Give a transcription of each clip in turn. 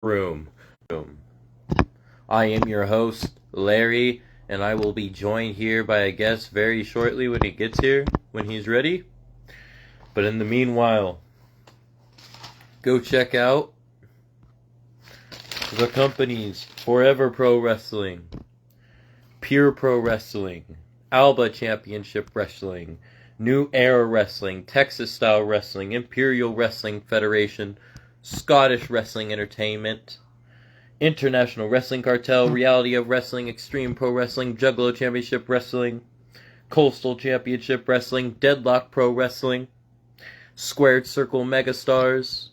Warroom. I am your host, Larry, and I will be joined here by a guest very shortly when he gets here, when he's ready. But in the meanwhile, go check out the companies Forever Pro Wrestling, Pure Pro Wrestling, Alba Championship Wrestling, New Era Wrestling, Texas Style Wrestling, Imperial Wrestling Federation, Scottish Wrestling Entertainment, International Wrestling Cartel, Reality of Wrestling, Extreme Pro Wrestling, Juggalo Championship Wrestling, Coastal Championship Wrestling, Deadlock Pro Wrestling, Squared Circle Megastars.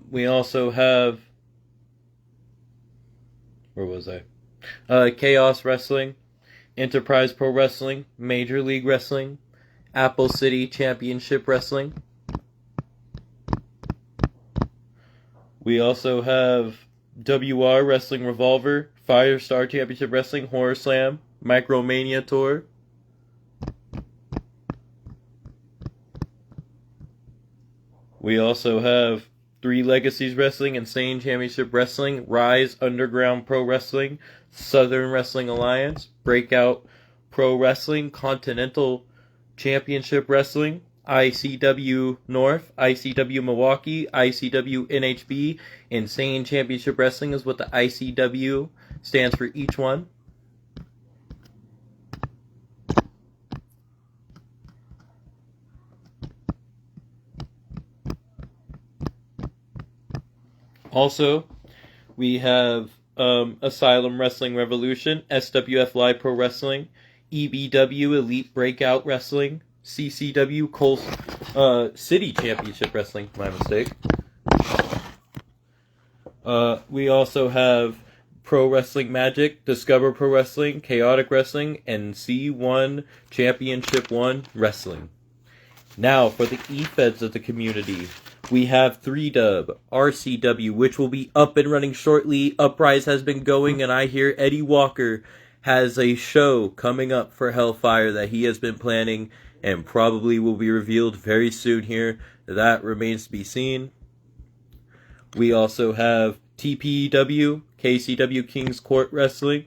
We also have... Where was I? Chaos Wrestling, Enterprise Pro Wrestling, Major League Wrestling, Apple City Championship Wrestling. We also have WR Wrestling Revolver, Firestar Championship Wrestling, Horror Slam, Micromania Tour. We also have Three Legacies Wrestling, Insane Championship Wrestling, Rise Underground Pro Wrestling, Southern Wrestling Alliance, Breakout Pro Wrestling, Continental Championship Wrestling, ICW North, ICW Milwaukee, ICW NHB. Insane Championship Wrestling is what the ICW stands for each one. Also, we have Asylum Wrestling Revolution, SWF Live Pro Wrestling, EBW Elite Breakout Wrestling, CCW City Championship Wrestling, my mistake. We also have Pro Wrestling Magic, Discover Pro Wrestling, Chaotic Wrestling, and C1 Championship 1 Wrestling. Now, for the E-Feds of the community, we have 3Dub, RCW, which will be up and running shortly. Uprise has been going, and I hear Eddie Walker has a show coming up for Hellfire that he has been planning and probably will be revealed very soon here. That remains to be seen. We also have TPW, KCW Kings Court Wrestling.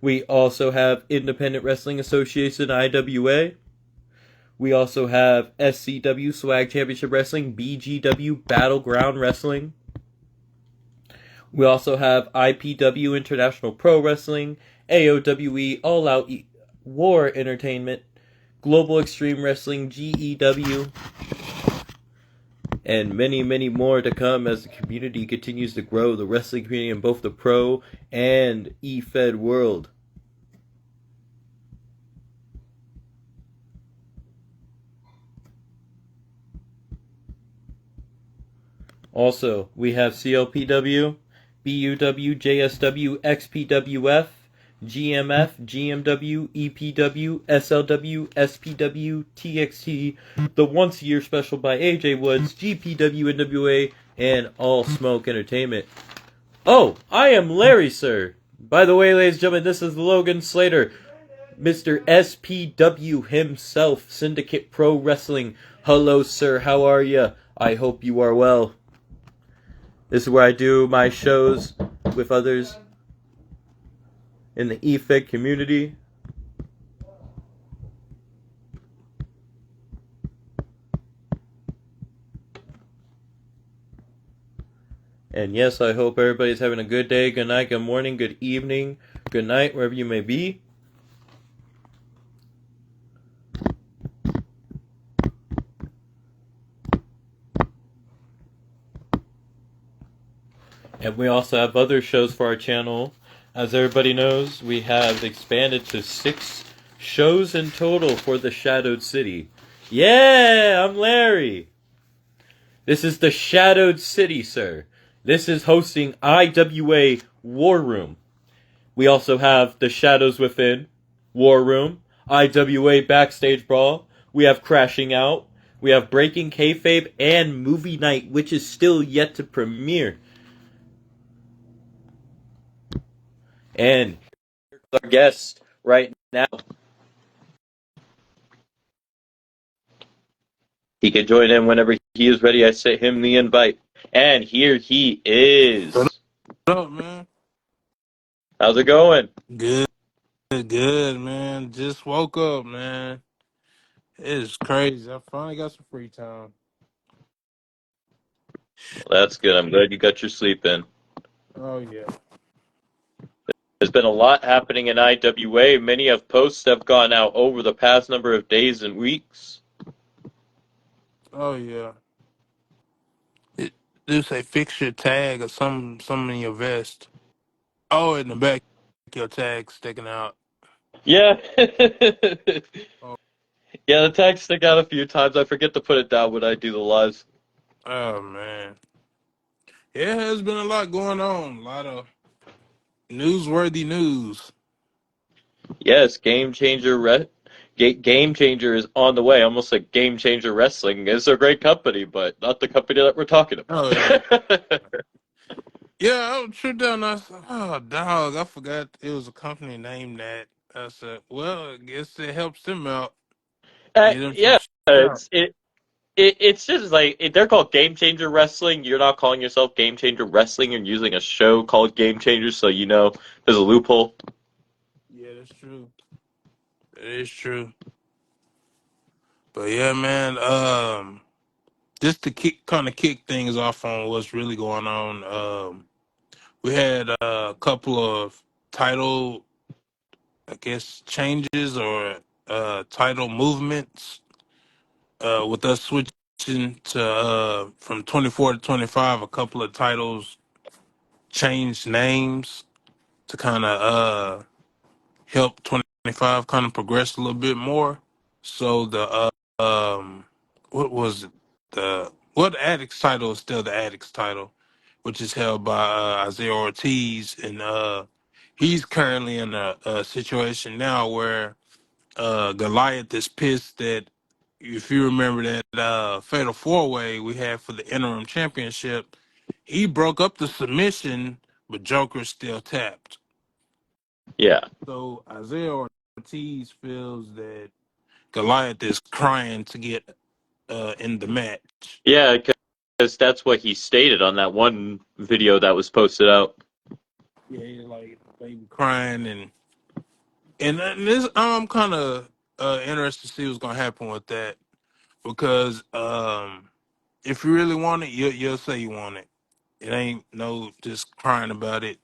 We also have Independent Wrestling Association, IWA. We also have SCW Swag Championship Wrestling, BGW Battleground Wrestling. We also have IPW International Pro Wrestling, AOWE All Out War Entertainment, Global Extreme Wrestling, GEW, and many, many more to come as the community continues to grow, the wrestling community in both the pro and E-Fed world. Also, we have CLPW, BUW, JSW, XPWF, GMF, GMW, EPW, SLW, SPW, TXT, the once-a-year special by AJ Woods, GPW, NWA, and All Smoke Entertainment. Oh, I am Larry, sir. By the way, ladies and gentlemen, this is Logan Slater, Mr. SPW himself, Syndicate Pro Wrestling. Hello, sir. How are you? I hope you are well. This is where I do my shows with others in the E-Fed community. And yes, I hope everybody's having a good day, good night, good morning, good evening, good night, wherever you may be. And we also have other shows for our channel. As everybody knows, we have expanded to 6 shows in total for the Shadowed City. Yeah, I'm Larry. This is the Shadowed City, sir. This is hosting IWA Warroom. We also have The Shadows Within, Warroom, IWA Backstage Brawl. We have Crashing Out. We have Breaking Kayfabe and Movie Night, which is still yet to premiere. And our guest right now. He can join in whenever he is ready, I sent him the invite. And here he What is. up, man? How's it going? Good, good, man. Just woke up, man. It's crazy. I finally got some free time. Well, that's good. I'm glad you got your sleep in. Oh yeah. There's been a lot happening in IWA. Many of posts have gone out over the past number of days and weeks. Oh yeah. It do say fix your tag or something in your vest. Oh, in the back, your tag sticking out. Yeah. Oh, Yeah, the tag stick out a few times. I forget to put it down when I do the lives. oh man. Yeah, there's been a lot going on. A lot of newsworthy news. Yes, Game Changer is on the way. Almost like Game Changer Wrestling is a great company, but not the company that we're talking Oh yeah. about. Yeah, I was true down. I said, "Oh, dog, I forgot it was a company named that." I said, "Well, I guess it helps them out, get them some Yeah, shit out." it's just like they're called Game Changer Wrestling. You're not calling yourself Game Changer Wrestling. You're using a show called Game Changer, so you know there's a loophole. Yeah, that's true. That is true. But yeah, man. Just to kick things off on what's really going on. We had a couple of title, I guess, changes or title movements. With us switching to from 24 to 25, a couple of titles changed names to kind of help 25 kind of progress a little bit more. So what was it? The Addicts title is still the Addicts title, which is held by Isaiah Ortiz, and he's currently in a situation now where Goliath is pissed that, if you remember that fatal four way we had for the interim championship, he broke up the submission, but Joker still tapped. Yeah, So Isaiah Ortiz feels that Goliath is crying to get in the match. yeah, because that's what he stated on that one video that was posted out. Yeah, he's like baby crying, and this I'm kind of interested to see what's gonna happen with that, because if you really want it, you'll say you want it. It ain't no just crying about it.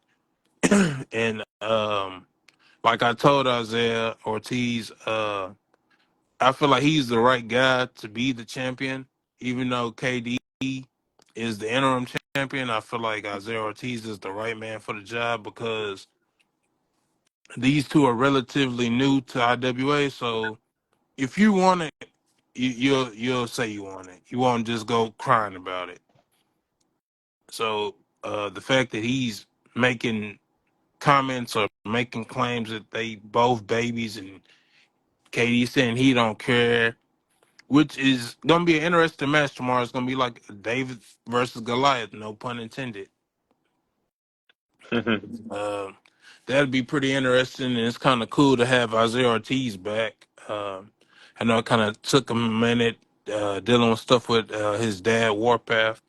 And like I told Isaiah Ortiz, I feel like he's the right guy to be the champion, even though KD is the interim champion. I feel like Isaiah Ortiz is the right man for the job because these two are relatively new to IWA. So if you want it, you'll say you want it. You won't just go crying about it. So the fact that he's making comments or making claims that they both babies, and KD saying he don't care, which is gonna be an interesting match tomorrow. It's gonna be like David versus Goliath, no pun intended. Uh, that'd be pretty interesting, and it's kind of cool to have Isaiah Ortiz back. I know it kind of took him a minute dealing with stuff with his dad, Warpath,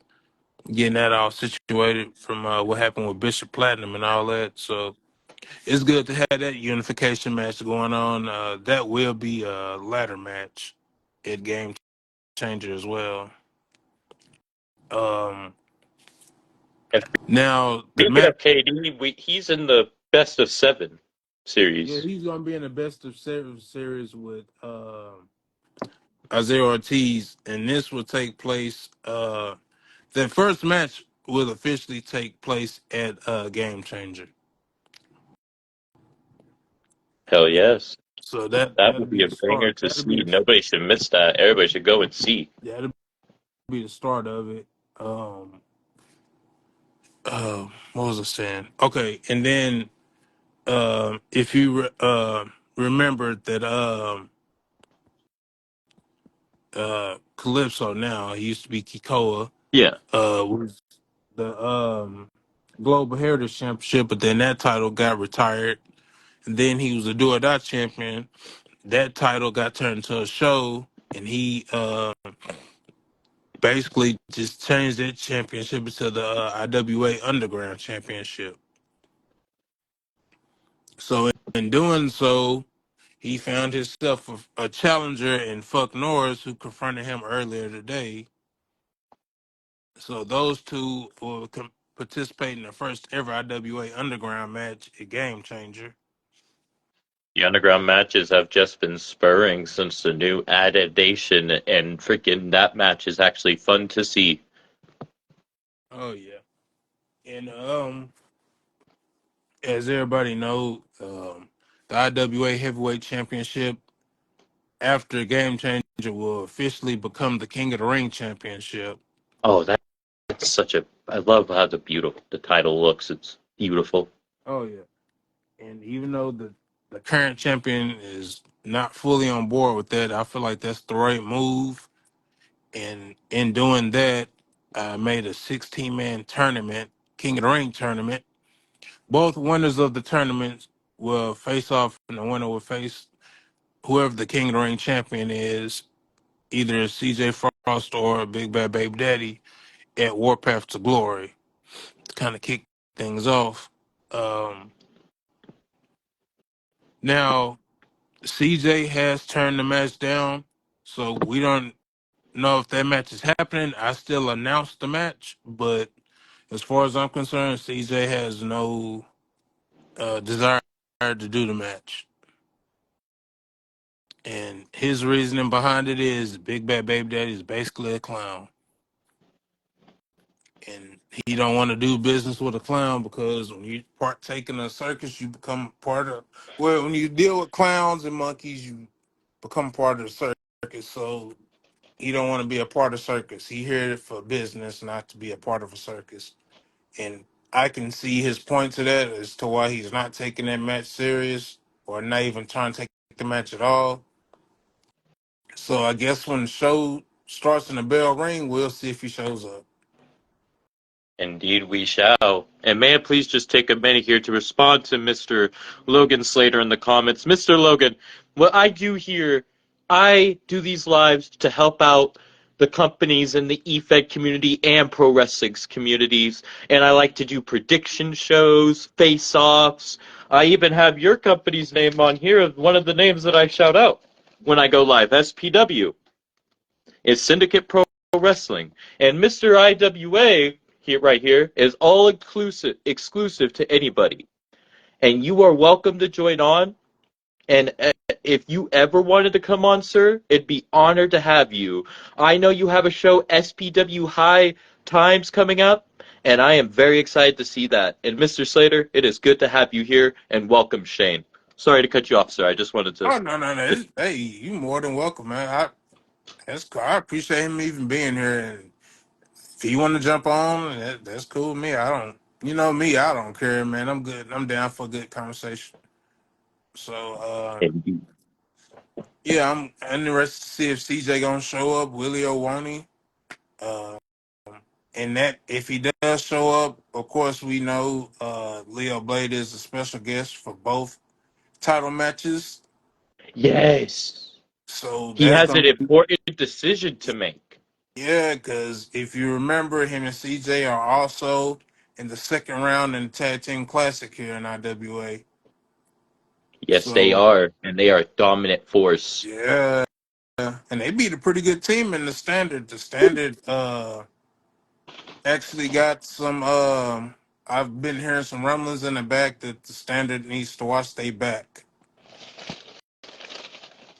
getting that all situated from what happened with Bishop Platinum and all that. So it's good to have that unification match going on. That will be a ladder match at Game Changer as well. Um, And Now the speaking match, of KD, he's in the best of seven yeah, series. he's gonna be in the best of series with Isaiah Ortiz, and this will take place. The first match will officially take place at Game Changer. Hell yes. So That that'll would be be a the banger start. to see. Nobody should miss that. Everybody should go and see. That'll be the start of it. Um, what was I saying? Okay, and then if you remember that Calypso, now he used to be Kikoa, Yeah. was the Global Heritage Championship, but then that title got retired. And then he was a Do or Die champion. That title got turned into a show, and he basically just changed that championship to the IWA Underground Championship. So in doing so, he found himself a challenger in Fuck Norris, who confronted him earlier today. So those two will participate in the first ever IWA Underground match, a Game Changer. The underground matches have just been spurring since the new adaptation, and freaking that match is actually fun to see. Oh yeah, and as everybody knows, the IWA Heavyweight Championship after Game Changer will officially become the King of the Ring Championship. Oh, that's such a. I love how the title looks. It's beautiful. Oh yeah, and even though the current champion is not fully on board with that, I feel like that's the right move. And in doing that, I made a 16-man tournament, King of the Ring tournament. Both winners of the tournament will face off, and the winner will face whoever the King of the Ring champion is, either CJ Frost or Big Bad Baby Daddy at Warpath to Glory to kind of kick things off. Um, Now, CJ has turned the match down, so we don't know if that match is happening. I still announced the match, but as far as I'm concerned, CJ has no desire to do the match. And his reasoning behind it is Big Bad Baby Daddy is basically a clown. And he don't want to do business with a clown because when you partake in a circus, you become part of. Well, when you deal with clowns and monkeys, you become part of the circus. So he don't want to be a part of circus. He here for business, not to be a part of a circus. And I can see his point to that as to why he's not taking that match serious or not even trying to take the match at all. So I guess when the show starts and the bell ring, we'll see if he shows up. Indeed, we shall. And may I please just take a minute here to respond to Mr. Logan Slater in the comments. Mr. Logan, what I do here, I do these lives to help out the companies in the EFED community and pro wrestling's communities. And I like to do prediction shows, face offs. I even have your company's name on here, one of the names that I shout out when I go live, SPW. Is Syndicate Pro Wrestling. And Mr. IWA here right here is all exclusive to anybody. And you are welcome to join on. And if you ever wanted to come on, sir, it'd be honored to have you. I know you have a show, SPW High Times, coming up, and I am very excited to see that. And Mr. Slater, it is good to have you here, and welcome, Shane. Sorry to cut you off, sir. I just wanted to Oh no! Hey, you more than welcome, man. That's cool. I appreciate him even being here. And if you want to jump on, that's cool with me. I don't, you know me, I don't care, man. I'm good. I'm down for a good conversation. So, yeah, I'm interested to see if CJ gonna show up, Willie or won't he? Uh, and that if he does show up, of course we know Leo Blade is a special guest for both title matches. Yes. So He that's has gonna an be important decision to make. yeah, because if you remember, him and CJ are also in the second round in the Tag Team Classic here in IWA. Yes, they So are, and they are a dominant force. yeah, and they beat a pretty good team in the standard. The standard actually got some. I've been hearing some rumblings in the back that the standard needs to watch their back.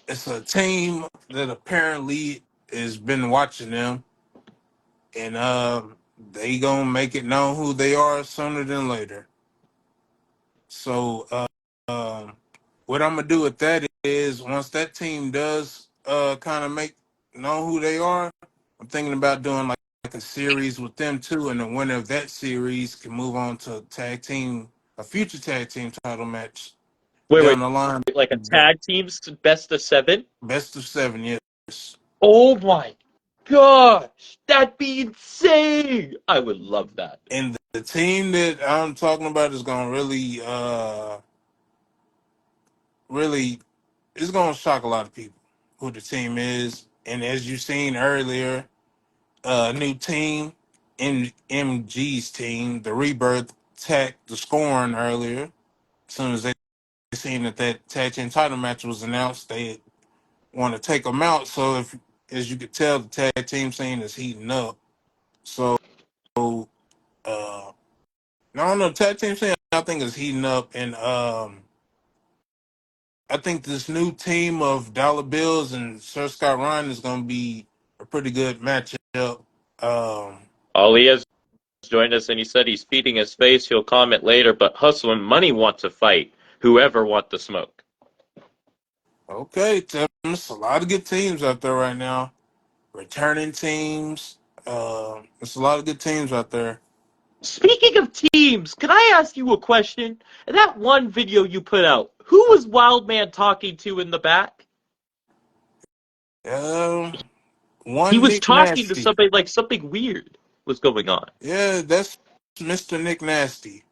It's a team that apparently has been watching them, and they gonna make it known who they are sooner than later. So um, what I'm gonna do with that is once that team does kind of make know who they are, I'm thinking about doing like a series with them too, and the winner of that series can move on to a future tag team title match Wait, down wait, the line. like a tag team's best of seven? Best of seven, yes. Oh my gosh, that'd be insane! I would love that. And the team that I'm talking about is gonna really, it's gonna shock a lot of people who the team is. And as you seen earlier, new team, MG's team, the Rebirth, attacked the scoring earlier. As soon as they seen that tag team title match was announced, they want to take them out. So if, as you could tell, the tag team scene is heating up. So I don't know, tag team scene I think is heating up, and I think this new team of Dollar Bills and Sir Scott Ryan is going to be a pretty good matchup. Um, Ali has joined us and he said he's feeding his face. He'll comment later, but Hustle and Money want to fight. Whoever want the smoke. okay, Tim, there's a lot of good teams out there right now. Returning teams. There's a lot of good teams out there. Speaking of teams, can I ask you a question? That one video you put out, who was Wildman talking to in the back? Um, He one was Nick talking to Nasty. somebody like something weird was going on. Yeah, that's Mr. Nick Nasty.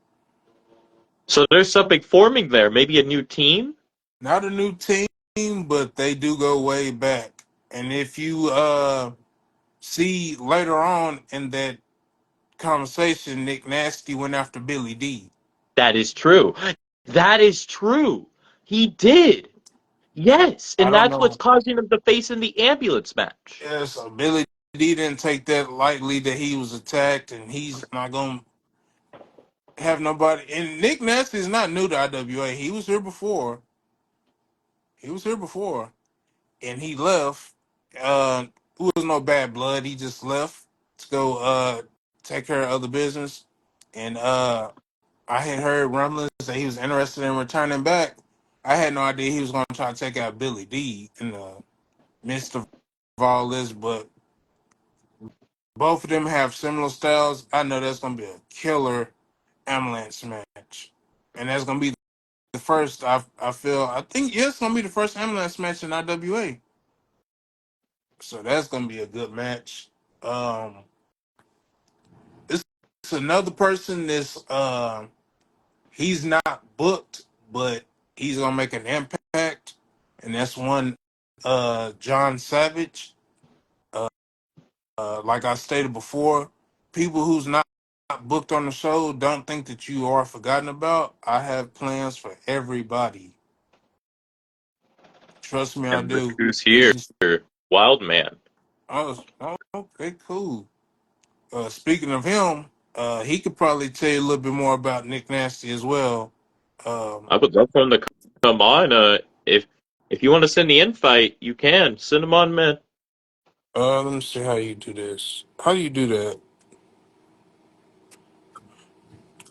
So there's something forming there, maybe a new team? Not a new team, but they do go way back. And if you see later on in that conversation, Nick Nasty went after Billy D. That is true. That is true. He did. Yes, I and don't that's what's know. causing him to face in the ambulance match. Yeah, so Billy D didn't take that lightly that he was attacked, and he's not gonna have nobody. And Nick Nasty is not new to IWA. He was here before. He was here before, and he left. It was no bad blood. He just left to go take care of other business. And I had heard rumblings that he was interested in returning back. I had no idea he was going to try to take out Billy D in the midst of all this, but both of them have similar styles. I know that's going to be a killer ambulance match, and that's going to be the first. I think yeah, it's going to be the first ambulance match in IWA. So that's going to be a good match. Um, it's another person that's he's not booked, but he's gonna make an impact, and that's one John Savage. Uh, like I stated before, people who's not booked on the show don't think that you are forgotten about. I have plans for everybody. Trust me, I And look do. who's It's here. just Wild Man. oh, okay, cool. Speaking of him, he could probably tell you a little bit more about Nick Nasty as well. Um, I would love for him to come on. If you want to send the invite, you can. Send him on, man. let me see how you do this. How do you do that?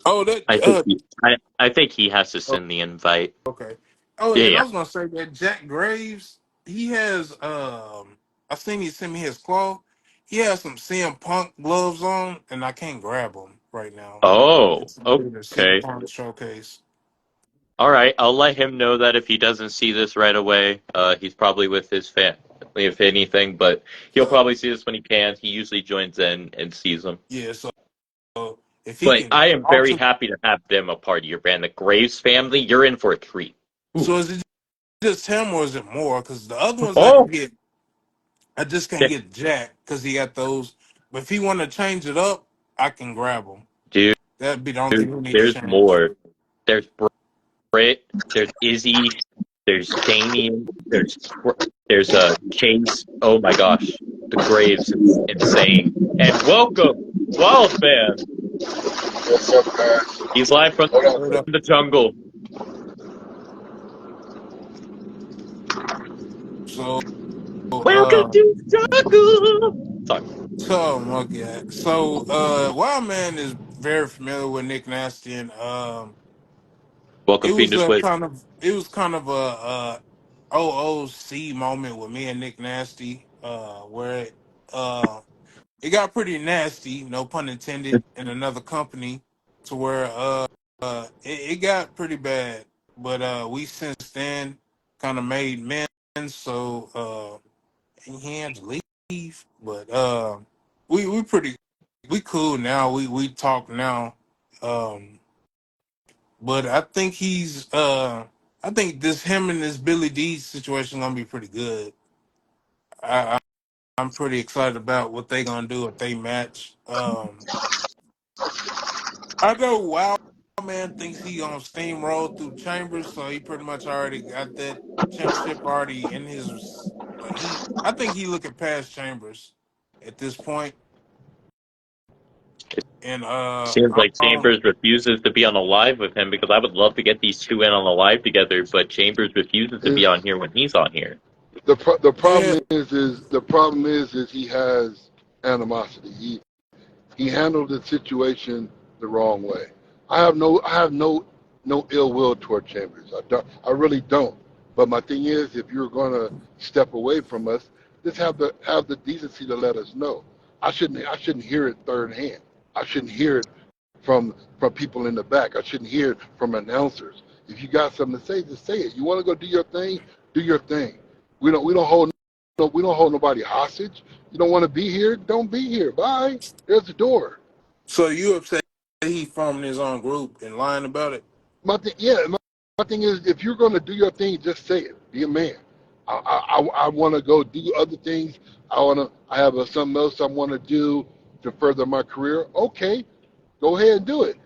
Oh, that. I think he has to Oh, send the invite. okay. Oh, Yeah, and I yeah. was gonna say that Jack Graves, he has. I seen he sent me his claw. He has some CM Punk gloves on, and I can't grab them right now. Oh, It's the CM okay. Punk showcase. All right. I'll let him know that if he doesn't see this right away, he's probably with his family, if anything. But he'll So probably see this when he can. He usually joins in and sees them. yeah, so if he But can I am very also, happy to have them a part of your band. The Graves family, you're in for a treat. Ooh. so is it just him or is it more? Because the other ones I can Oh, get, I just can't yeah, get Jack because he got those. But if he want to change it up, I can grab him. dude, That'd be the only thing we need to there's change. more. There's Britt, there's Izzy, there's Damien, there's Chase. Oh my gosh, the Graves is insane. And welcome, Wild Man. What's up, guys? He's live from Hold on. Word up. the jungle. So, Welcome to the jungle. Sorry, Wild Man is very familiar with Nick Nasty, and welcome Phoenix Wade. it was kind of a OOC moment with me and Nick Nasty, where it got pretty nasty, no pun intended, in another company, to where it got pretty bad. But we since then kind of made amends, so he had to leave. But we pretty we cool now. We talk now. Um, but I think this him and this Billy D situation gonna be pretty good. I'm pretty excited about what they gonna do if they match. I know Wild Man thinks he gonna steamroll through Chambers, so he pretty much already got that championship already in his. I think he looking past Chambers at this point, and Seems like Chambers refuses to be on a live with him because I would love to get these two in on the live together, but Chambers refuses to be Is on here when he's on here. the yeah. problem is he has animosity. He handled the situation the wrong way. I have no ill will toward Chambers. I really don't. But my thing is, if you're gonna step away from us, just have the decency to let us know. I shouldn't hear it third hand. I shouldn't hear it from people in the back. I shouldn't hear it from announcers. If you got something to say, just say it. You want to go do your thing, do your thing. We don't hold nobody hostage. You don't want to be here, don't be here. Bye. There's the door. So you upset he forming his own group and lying about it? My thing is, if you're going to do your thing, just say it. Be a man. I want to go do other things. I have something else I want to do to further my career. Okay, go ahead and do it.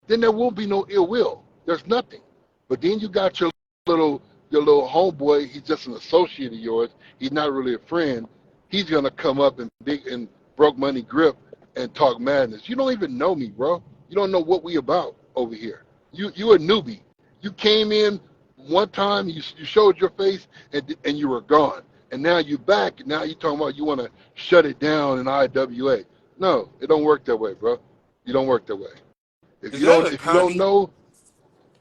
Then there will be no ill will. There's nothing. But then you got little your little homeboy. He's just an associate of yours. He's not really a friend. He's gonna come up and big and broke money grip and talk madness. You don't even know me, bro. You don't know what we about over here. You a newbie. You came in one time. You showed your face and you were gone. And now you back. And now you talking about you want to shut it down in IWA. No, it don't work that way, bro. You don't work that way. If Is you that don't a if you don't Connie? know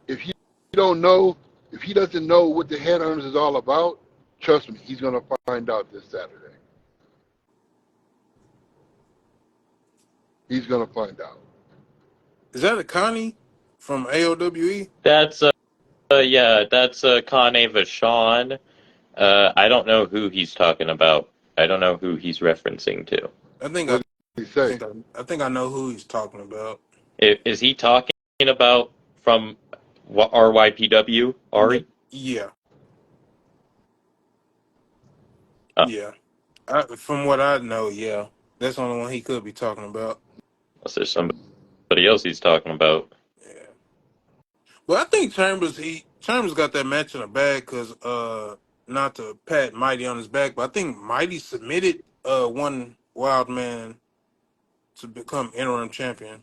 if you don't know if he doesn't know what the headhunters is all about, trust me, he's gonna find out this Saturday. He's gonna find out. Is that a Connie from AOWE? That's yeah, that's Kane Vachon. I don't know who he's talking about. I don't know who he's referencing to. I think I What did he say? think I think I know who he's talking about. Is he talking about from RYPW, Ari? Yeah, Oh, yeah. From what I know, yeah, that's the only one he could be talking about. unless there's somebody else he's talking about. Yeah. Well, I think Chambers got that match in the bag because not to pat Mighty on his back, but I think Mighty submitted one Wild Man to become interim champion.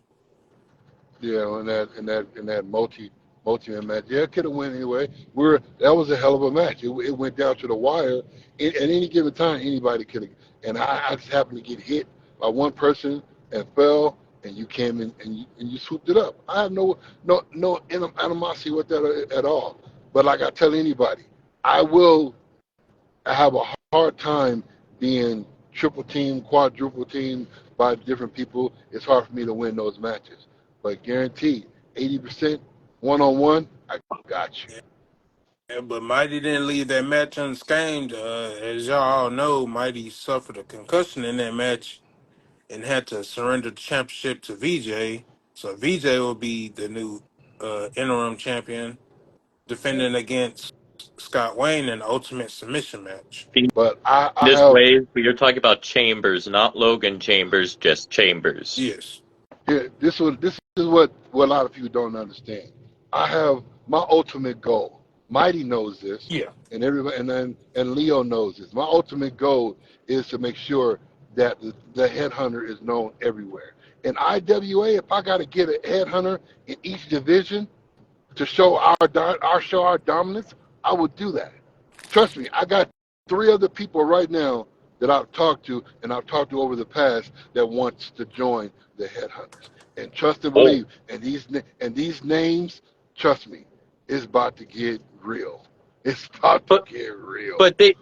Yeah, in that multi man match. Yeah, it could have went anyway. That was a hell of a match. It went down to the wire. At any given time, anybody could have. And I just happened to get hit by one person and fell, and you came in and you swooped it up. I have no animosity with that at all. But like I tell anybody, I will have a hard time being triple team, quadruple team by different people. It's hard for me to win those matches. But guaranteed, 80% one-on-one, I got you. Yeah, but Mighty didn't leave that match unscathed. As y'all all know, Mighty suffered a concussion in that match and had to surrender the championship to VJ. So VJ will be the new interim champion, defending against Scott Wayne in the Ultimate Submission match. But I This have way, you're talking about Chambers, not Logan Chambers, just Chambers. Yes. here. This is what a lot of people don't understand. I have my ultimate goal. Mighty knows this, Yeah. and everybody, and Leo knows this. My ultimate goal is to make sure that the headhunter is known everywhere. In IWA, if I got to get a headhunter in each division to show our dominance, I would do that. Trust me, I got three other people right now that I've talked to and I've talked to over the past that wants to join the headhunters. And trust and Oh, believe, and these names, trust me, it's about to get real. It's about to but get real. but the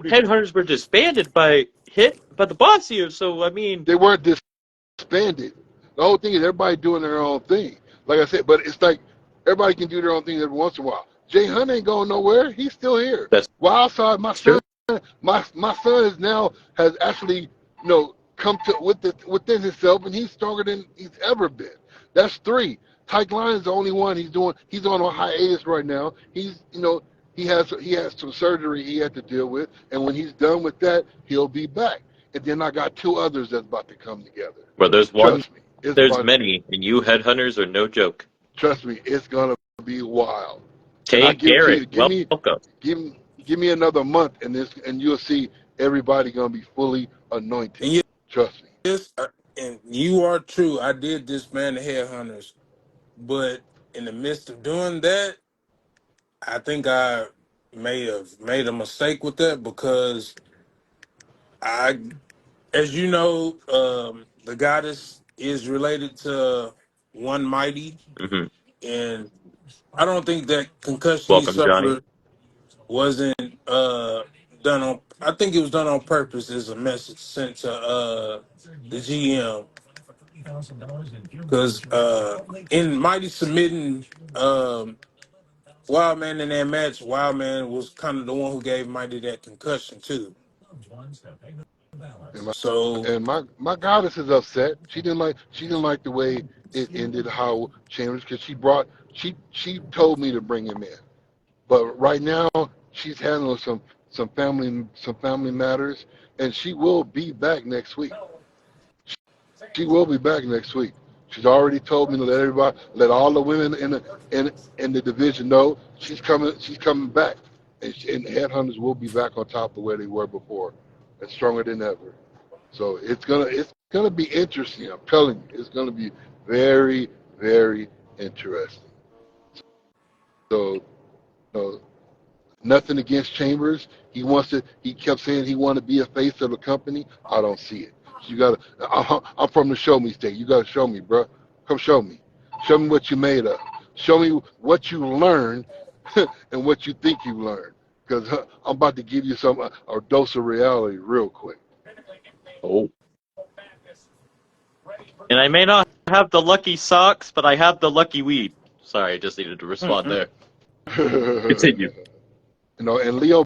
headhunters were disbanded by the boss here. So I mean, They weren't disbanded. The whole thing is everybody doing their own thing. Like I said, but it's like everybody can do their own thing every once in a while. Jay Hunt ain't going nowhere. He's still here. that's Well, outside, my true. son, my son has actually come to within himself, and he's stronger than he's ever been. That's three. Tyke Line is the only one he's on a hiatus right now. he has some surgery he had to deal with, and when he's done with that, he'll be back. And then I got two others that's about to come together. Where there's one, Trust me, it's there's about. many, and you headhunters are no joke. Trust me, it's gonna be wild. And I Kay guarantee Garrett, you, welcome. give give me another month, and you'll see everybody gonna be fully anointed. And Trust me. yes, and you are true. I did disband the headhunters, but in the midst of doing that, I think I may have made a mistake with that because I, as you know, the goddess is related to one mighty, Hmm. and I don't think that concussion he Welcome, Johnny. suffered wasn't done on. I think it was done on purpose as a message sent to the GM because in mighty submitting Wildman in that match, Wildman was kind of the one who gave Mighty that concussion too. And my So my goddess is upset. She didn't like the way it ended. How Chambers, because she told me to bring him in, but right now she's handling some family matters, and she will be back next week. She will be back next week. She's already told me to let everybody, let all the women in the division know she's coming. She's coming back, and the headhunters will be back on top of where they were before, and stronger than ever. So it's gonna be interesting. I'm telling you, it's gonna be very very interesting. So, uh, nothing against Chambers. He wants to. He kept saying he wanted to be a face of the company. I don't see it. You gotta. I'm from the show me state. You gotta show me, bro. Come show me. Show me what you made of. Show me what you learned and what you think you learned. Because I'm about to give you a dose of reality real quick. Oh. And I may not have the lucky socks, but I have the lucky weed. Sorry, I just needed to respond there. Continue. And Leo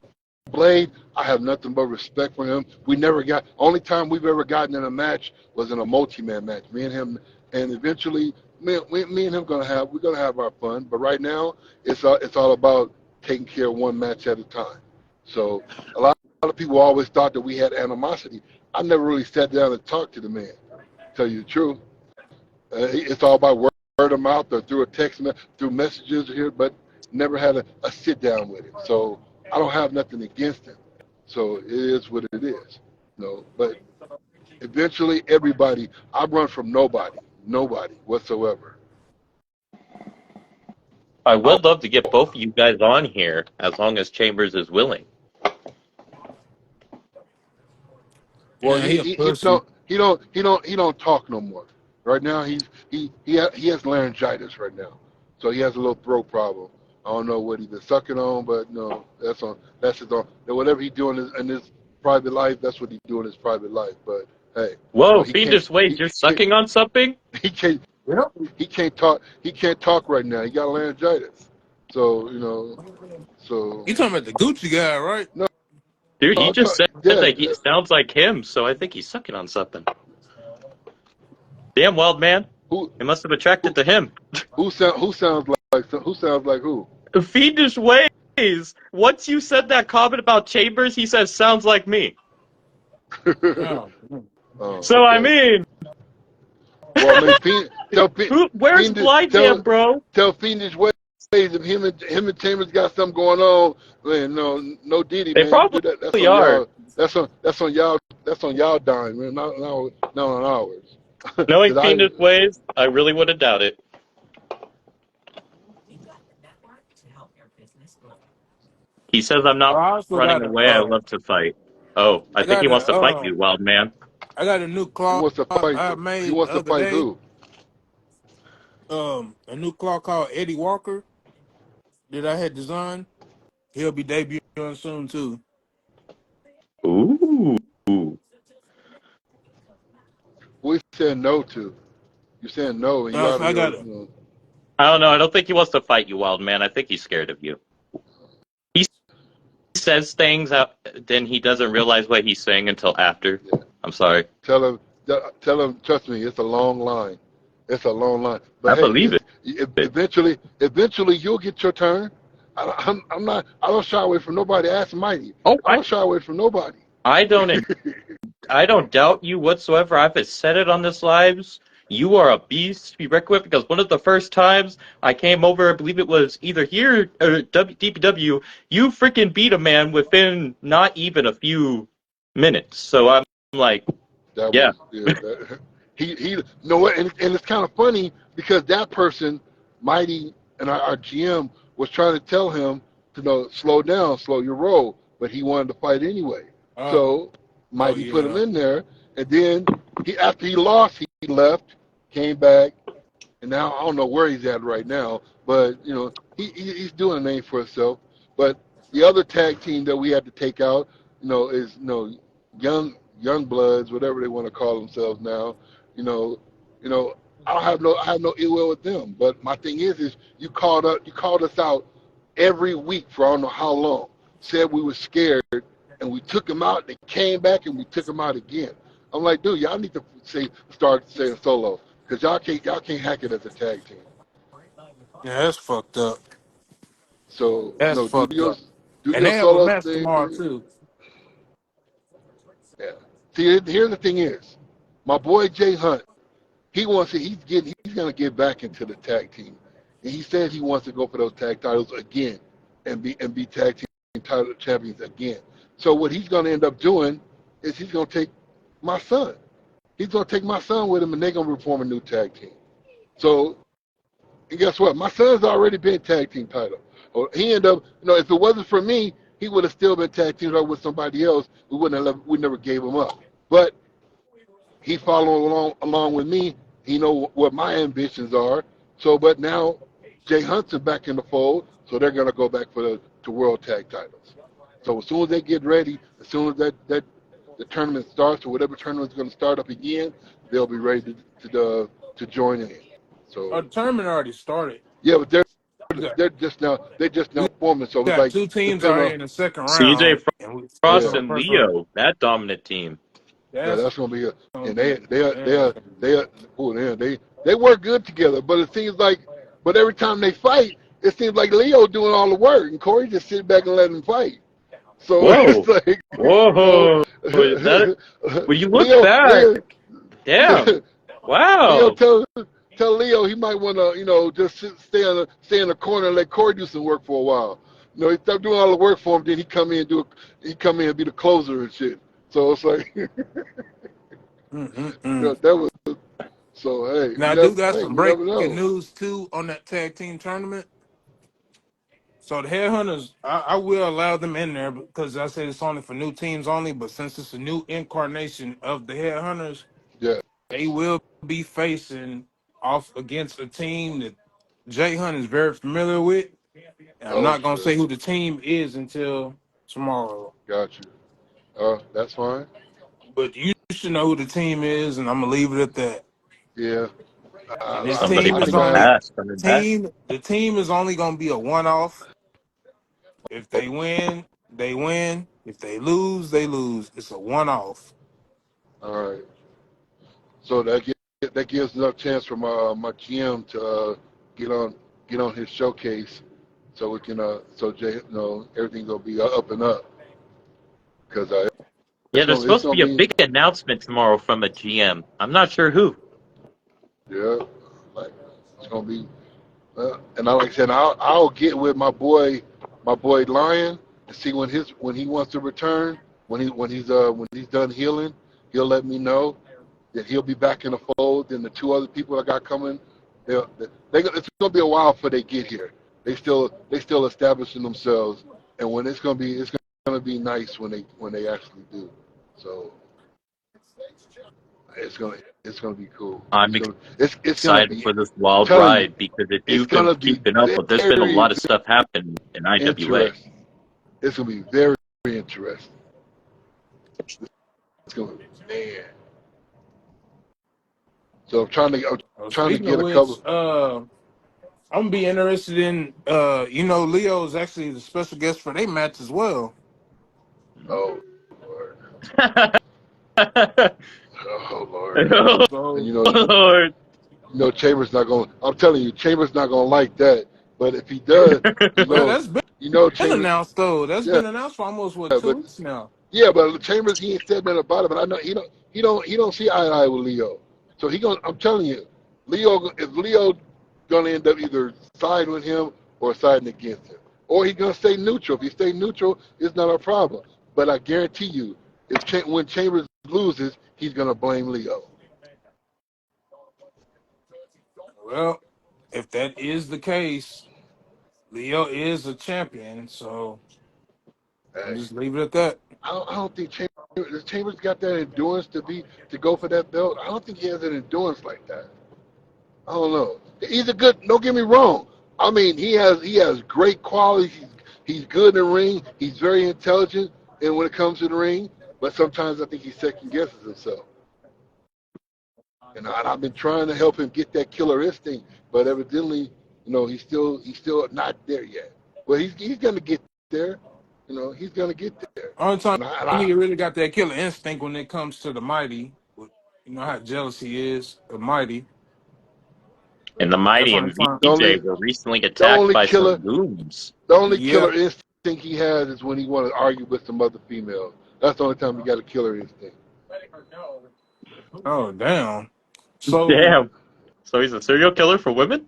Blade, I have nothing but respect for him. We never got. Only time we've ever gotten in a match was in a multi-man match. Me and him, and eventually, me and him we're gonna have our fun. But right now, it's all about taking care of one match at a time. So a lot of people always thought that we had animosity. I never really sat down and talked to the man. Tell you the truth, it's all about word of mouth or through a text, through messages here, but never had a sit down with him. So I don't have nothing against him. So it is what it is. But eventually everybody, I run from nobody whatsoever. I would love to get both of you guys on here as long as Chambers is willing. Well, yeah, he a pussy. he don't talk no more. Right now he has laryngitis right now, so he has a little throat problem. I don't know what he's been sucking on, but no, that's his own. Whatever he's doing in his private life, that's what he's doing in his private life. But hey, Whoa, he can't fiendish ways, you're sucking on something? he can't Yep. he can't talk right now. He got laryngitis, so so You talking about the Gucci guy, right? no, Dude, he just said yeah, that he sounds like him, so I think he's sucking on something. Damn, wild man. who It must have attracted who to him. who sounds like who? Fiendish ways. Once you said that comment about Chambers, he says, sounds like me. Oh. Oh, So, I okay. mean, Well, I mean, where's Blind Man, bro? tell Fiendish Ways if him and Chambers got something going on. Man, no Diddy, They man. You do probably that. are. That's on y'all. That's on y'all dime, man. Not on ours. Knowing 'Cause Fiendish ways, I really wouldn't doubt it. He says I'm I not also running got a away. I love to fight. Oh, I think he wants to fight you, wild man. I got a new he claw wants to fight. I He made the wants to other fight day. who? A new claw called Eddie Walker that I had designed. He'll be debuting soon too. Ooh. Who he saying no to? You saying no, and you out of I got your. it. I don't know. I don't think he wants to fight you, wild man. I think he's scared of you. He says things out, then he doesn't realize what he's saying until after. Yeah. I'm sorry. Tell him. Trust me, it's a long line. It's a long line. I But hey, believe it. eventually you'll get your turn. I'm not. I don't shy away from nobody. Ask Mighty. Oh, I don't shy away from nobody. I don't doubt you whatsoever. I've said it on this lives. You are a beast to be reckoned with because one of the first times I came over, I believe it was either here or DPW, you freaking beat a man within not even a few minutes. So I'm like, That yeah. was yeah. He you know what? And it's kind of funny because that person, Mighty, and our GM was trying to tell him to slow down, slow your roll, but he wanted to fight anyway. So Oh Mighty put him yeah. in there, and then after he lost, he left, came back, and now I don't know where he's at right now, but he's doing a name for himself. But the other tag team that we had to take out, is young bloods, whatever they want to call themselves now. You know, I have no ill will with them. But my thing is you called us out every week for I don't know how long. Said we were scared, and we took them out. They came back, and we took them out again. I'm like, dude, y'all need to start saying solo because y'all can't hack it as a tag team. Yeah, that's fucked up. So That's do fucked your up. do And your they have a solo match thing. tomorrow too. Yeah. See, here's the thing is, my boy Jay Hunt, he's gonna get back into the tag team, and he said he wants to go for those tag titles again, and be tag team title champions again. So what he's gonna end up doing is he's gonna take my son. He's gonna take my son with him, and they're gonna reform a new tag team. So, and guess what? My son's already been tag team title. Or he ended up, if it wasn't for me, he would have still been tag teamed up with somebody else. We never gave him up. But he followed along with me. He know what my ambitions are. So, but now Jay Hunt's back in the fold, so they're gonna go back for the world tag titles. So as soon as they get ready, as soon as that the tournament starts or whatever tournament's gonna start up again, they'll be ready to join in. Oh, So the tournament already started. yeah, but We got, they're just now we forming. So it's got like two teams depending already on in the second CJ round, and we still Frost yeah. on the and first round. Leo, that dominant team. Yeah, That's that's gonna be gonna and be man. they work good together. But it seems like, but every time they fight, it seems like Leo doing all the work and Corey just sitting back and letting him fight. So it's Whoa. like, Whoa. That when you look Leo, back, Leo, damn. Leo Wow. tell Leo he might want to just stay in the corner and let Corey do some work for a while. He stopped doing all the work for him. Then he come in and be the closer and shit. So it's like Mm-mm-mm. that was. So hey, Now, I do got hey, some you never breaking know. news too on that tag team tournament. So the Headhunters, I will allow them in there because I said it's only for new teams only. But since it's a new incarnation of the Headhunters, Yeah. they will be facing off against a team that Jay Hunt is very familiar with. And I'm Oh not gonna shit. say who the team is until tomorrow. Got you. That's fine. But you should know who the team is, and I'm gonna leave it at that. Yeah. And this Somebody team I is from the smash. only past coming back. the team is only gonna be a one-off. If they win, they win. If they lose, they lose. It's a one-off. All right. So that gives enough chance for my GM to get on get on his showcase, so we can so Jay, everything's gonna be up and up because Yeah, there's it's supposed to gonna be a be big announcement tomorrow from a GM. I'm not sure who. yeah, like it's gonna be and like I said, I'll get with my boy Lion and see when he wants to return when he's done healing, he'll let me know that he'll be back in the fold. Then the two other people I got coming, it's gonna be a while before they get here. They still establishing themselves, and when it's gonna be nice when they actually do. So it's gonna be cool. I'm It's gonna excited be for this I'm wild telling you, ride because if it's you can gonna be keep it up, but there's been a very, lot of stuff happening in very IWA. interesting. It's gonna be very, very interesting. It's gonna be man. So I'm trying to Speaking of get a which, couple. I'm gonna be interested in Leo is actually the special guest for their match as well. Oh Lord, oh Lord, Oh, and So you know Lord. Chambers not gonna. I'm telling you, Chambers not gonna like that. But if he does, you Well, know, that's been Chambers. announced though. That's Yeah, been announced for almost what but 2 weeks now. yeah, but Chambers he ain't said nothing about it. But I know he don't see eye to eye with Leo. So he gonna. I'm telling you, Leo gonna end up either siding with him or siding against him, or he gonna stay neutral. If he stay neutral, it's not a problem. But I guarantee you, when Chambers loses, he's gonna blame Leo. Well, if that is the case, Leo is a champion, so I'm Hey, just leave it at that. I don't think Chambers got that endurance to go for that belt. I don't think he has an endurance like that. I don't know. He's a good. Don't get me wrong. I mean, he has great qualities. He's good in the ring. He's very intelligent, and when it comes to the ring, but sometimes I think he second guesses himself. And I've been trying to help him get that killer instinct, but evidently, he's still not there yet. Well, he's gonna get there. He's gonna get there. Only time And I he really got that killer instinct when it comes to the mighty. You know how jealous he is of mighty. And the That's Mighty only and time. the VJ only were recently the attacked only by some killer goons. the only Yeah. killer instinct he has is when he want to argue with some other females. That's the only time he got a killer instinct. Oh damn. So Damn. So he's a serial killer for women?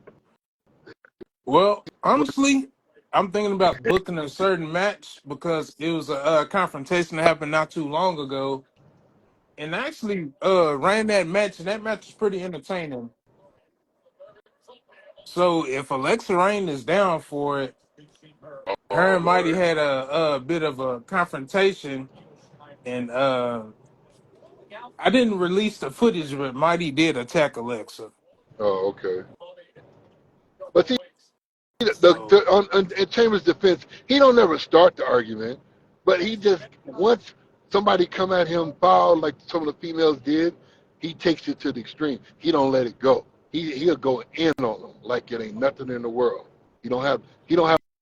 well, honestly, I'm thinking about booking a certain match because it was a confrontation that happened not too long ago, and I actually ran that match, and that match was pretty entertaining. So if Alexa Rain is down for it, her Oh and Mighty Lord. had a bit of a confrontation, and I didn't release the footage, but Mighty did attack Alexa. Oh, okay. But see, So in Chambers' defense, he don't never start the argument, but he just once somebody come at him foul like some of the females did, he takes it to the extreme. He don't let it go. He'll go in on them like it ain't nothing in the world. He don't have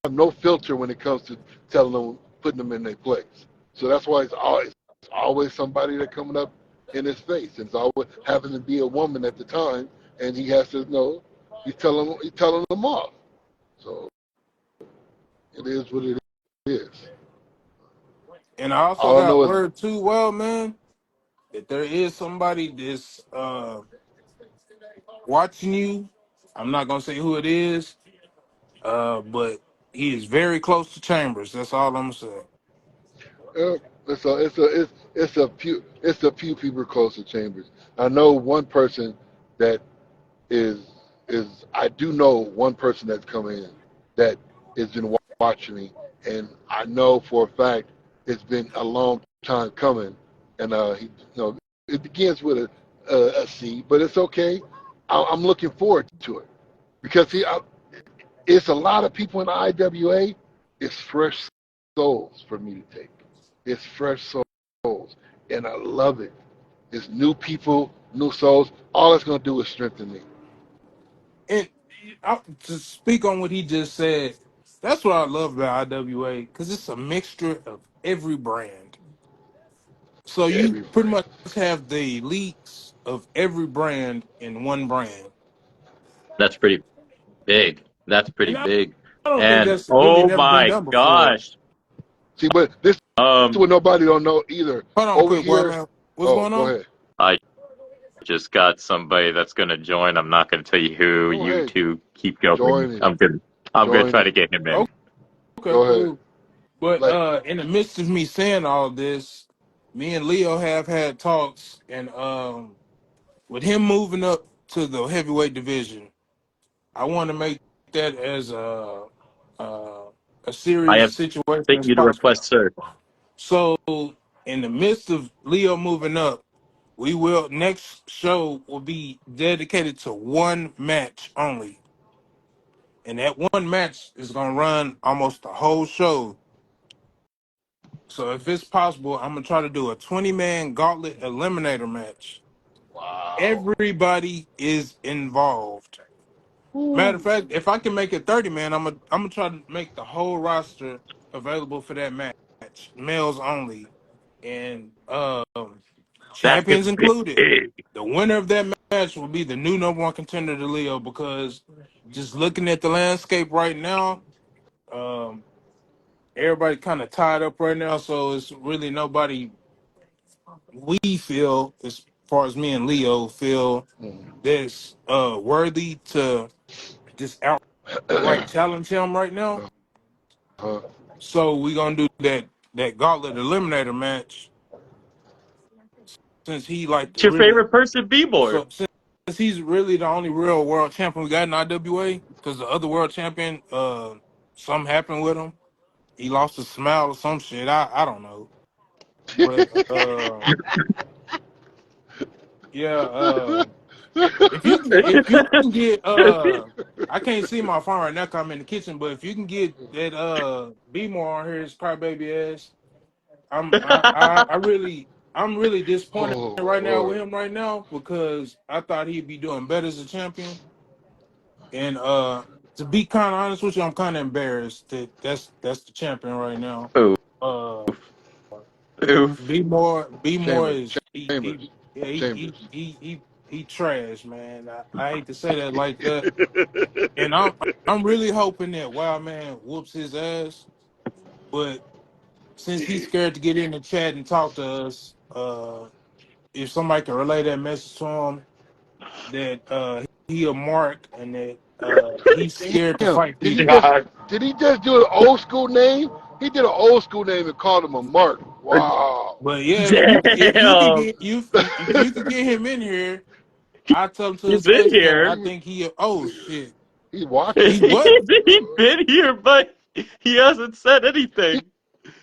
no filter when it comes to telling them, putting them in their place. So that's why it's always somebody that coming up in his face. And it's always having to be a woman at the time, and he has to know he's telling them off. So it is what it is. and I also All I got know is word too, well, man, that there is somebody that's watching you. I'm not gonna say who it is, but he is very close to Chambers. That's all I'm gonna say. it's a few people close to Chambers. I know one person that is I do know one person that's come in that has been watching me, and I know for a fact it's been a long time coming, and it begins with a C, but it's okay. I'm looking forward to it because it's a lot of people in the IWA. It's fresh souls for me to take. It's fresh souls, and I love it. It's new people, new souls. All it's going to do is strengthen me. And to speak on what he just said, that's what I love about IWA because it's a mixture of every brand. So you Every pretty brand. much have the elites of every brand in one brand, That's pretty big. That's pretty and big. I don't think And that's really oh never been my done before. gosh. See, but this is Um, what nobody don't know either. Hold on, Over quick, well, here, man, what's oh, going go on? ahead. I just got somebody that's gonna join. I'm not gonna tell you who. Go You ahead. two keep going. Join in. I'm gonna Join try to in. get him in. Okay, Go ahead. cool. But Like, in the midst of me saying all this, me and Leo have had talks, and with him moving up to the heavyweight division, I want to make that as uh, a I serious have situation sent as you the possible. request, sir. So, in the midst of Leo moving up, we will next show will be dedicated to one match only, and that one match is gonna run almost the whole show. So, if it's possible, I'm gonna try to do a 20-man gauntlet eliminator match. wow. Everybody is involved. Matter of Woo. fact, if I can make it 30, man, I'm gonna try to make the whole roster available for that match, males only, and That champions could be included. The winner of that match will be the new number one contender to Leo because just looking at the landscape right now, um, everybody kind of tied up right now, so it's really nobody we feel, as far as me and Leo feel, that's worthy to just outright challenge him right now. Uh, So we're gonna do that gauntlet eliminator match since he like It's the your really favorite person, B-More. so since he's really the only real world champion we got in IWA because the other world champion something happened with him. He lost his smile or some shit. I don't know. But yeah, if you can get I can't see my phone right now 'cause I'm in the kitchen, but if you can get that B more on here, his crybaby ass, I'm really disappointed oh right now with Lord. him right now because I thought he'd be doing better as a champion. And to be kind of honest with you, I'm kind of embarrassed that that's the champion right now. Oof. Uh, Oof. be more Chambers. is he Chambers. yeah Chambers. he trash, man. I hate to say that like that, and I'm really hoping that Wild Man whoops his ass, but since he's scared to get in the chat and talk to us, if somebody can relay that message to him that he a mark and that he's scared to Damn. fight Did he people. just God did he just do an old school name? He did an old school name and called him a Mark. Wow. But yeah, damn. if you could get him in here, I tell him to He's his been face that I here. think he oh shit. He's watching. He what? He's been here, but he hasn't said anything.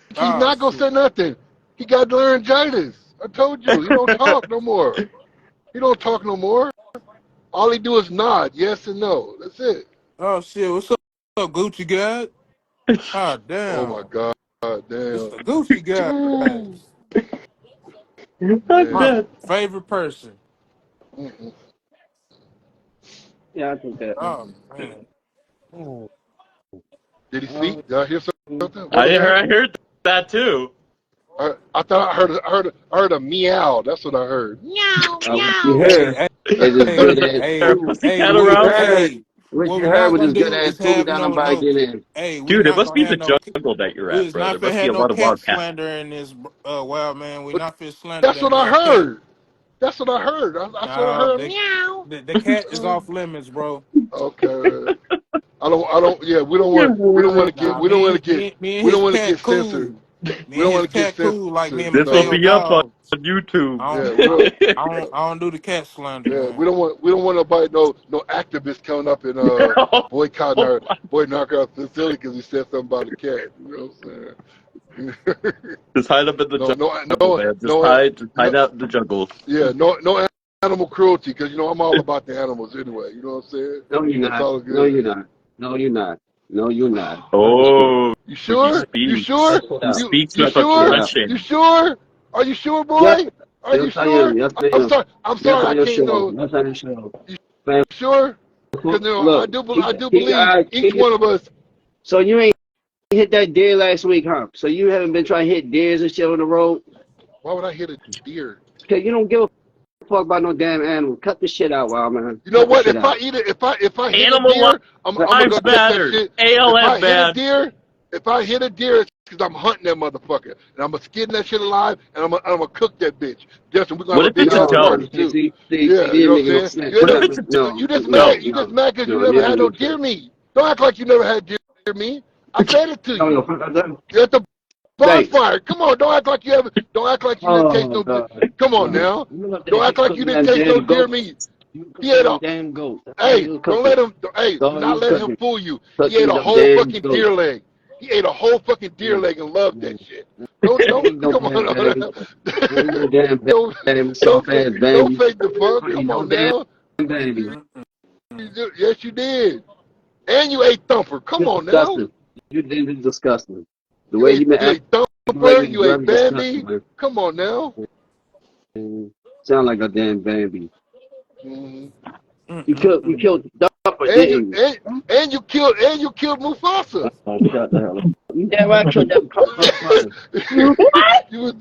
He's Oh not gonna shit. say nothing. He got laryngitis. I told you. He don't talk no more. He don't talk no more. All he do is nod, yes and no. That's it. Oh shit. What's up, Gucci God? Ah Oh my damn. God, It's damn. the Gucci Ooh, guys. I'm My man. dead. favorite person. Mm-mm, Yeah, I think that. Oh mm-mm. man. Oh, Did he speak? Did I hear something? What I was that? heard that too. I thought I heard a meow. That's what I heard. Meow, what you meow. Hey, heard hey, is this hey, good ass There a hey, food. hey, pussycat What you around? heard? what What we you heard not was gonna this good do ass is food have down the bike in. we Dude, it not must gonna be have the no jungle that you're we at, is bro. There not finna must be have a no lot of cat wildcats. slander in this wild man. We But not finna slander that's that what I damn cat. heard. That's what I heard. That's what I Nah, heard. Meow. the cat is off limits, bro. Okay. I don't. Yeah, Nah, me and we don't his want to cat get censored. cool. Me We and don't his want to get cat cool like me censored. and This will No. Mateo be up on dogs. YouTube. Yeah, we don't. I don't do the cat slander, Yeah, man. we don't want nobody no activists coming up and boycotting Oh our my- our facility because he said something about a cat. You know what I'm saying? Just hide up in the no, jungle, man. Just no, hide out in the jungle. yeah, no animal cruelty because I'm all about the animals anyway. You know what I'm saying? No, you're It's not. all No, you're good. not. No, you're not. No, you're not. Cut the shit. Oh, You he sure? You speaks. sure? Cut it He out. speaks You with Cut the shit sure? out. You aggression. sure? Are you sure, Yes, boy? Are you yes, I am. sure? Yes, I I'm am. sorry. I'm Yes, sorry. I I am can't sure. know. Yes, I am sure. You Man, sure? Because look, I do all believe right, each one of us. so you ain't hit that deer last week, huh? So you haven't been trying to hit deers and shit on the road? Why would I hit a deer? Cause you don't give a fuck about no damn animal. Cut the shit out, wild man. You know Cut the what? shit if I out. eat it, if I hit a Animal deer, I'm gonna go lives test that matter. shit. If ALM I hit a man. deer, if I hit a deer, it's because I'm hunting that motherfucker, and I'm gonna skin that shit alive, and I'm gonna cook that bitch. Justin, we're gonna What have a if big it's a ass No, no, party doe? too. see, Yeah, it you didn't know what make no I'm saying? sense. What if it's a No, You just no, mad. doe? You just no, mad because you no, it never didn't had make no no deer sense. meat. Don't act like you never had deer meat. I fed it to No, you. no, fuck that. You're at the Thanks. bonfire. Come on, don't act like you haven't. Don't act like you didn't taste Oh no deer. God. Come on No. now. You look Don't like you act like you cooking didn't that taste no damn deer goat. meat. You He cooking ate them a damn goat. That's all Hey, you was don't cooking. let him. Hey, That's do all you not was let him cooking. fool you. He ate Cooking a them whole damn fucking goat. deer leg. He ate a whole fucking deer Mm, leg and loved that mm. shit. Don't Ain't no come damn baby. on. Ain't no damn don't baby. don't Soft ass don't baby. fake the funk. Ain't Come no on damn now. baby. Yes, you did. And you ate thumper. Come You're on now. disgusting. You did is disgusting. The way You you been ate acting thumper. lately is You ate very disgusting, Bambi. man. Come on now. Sound like a damn baby. hmm You killed Dupper, And you didn't you? and you killed Mufasa. Oh, shut the hell up. You damn right killed that motherfucker. you What? was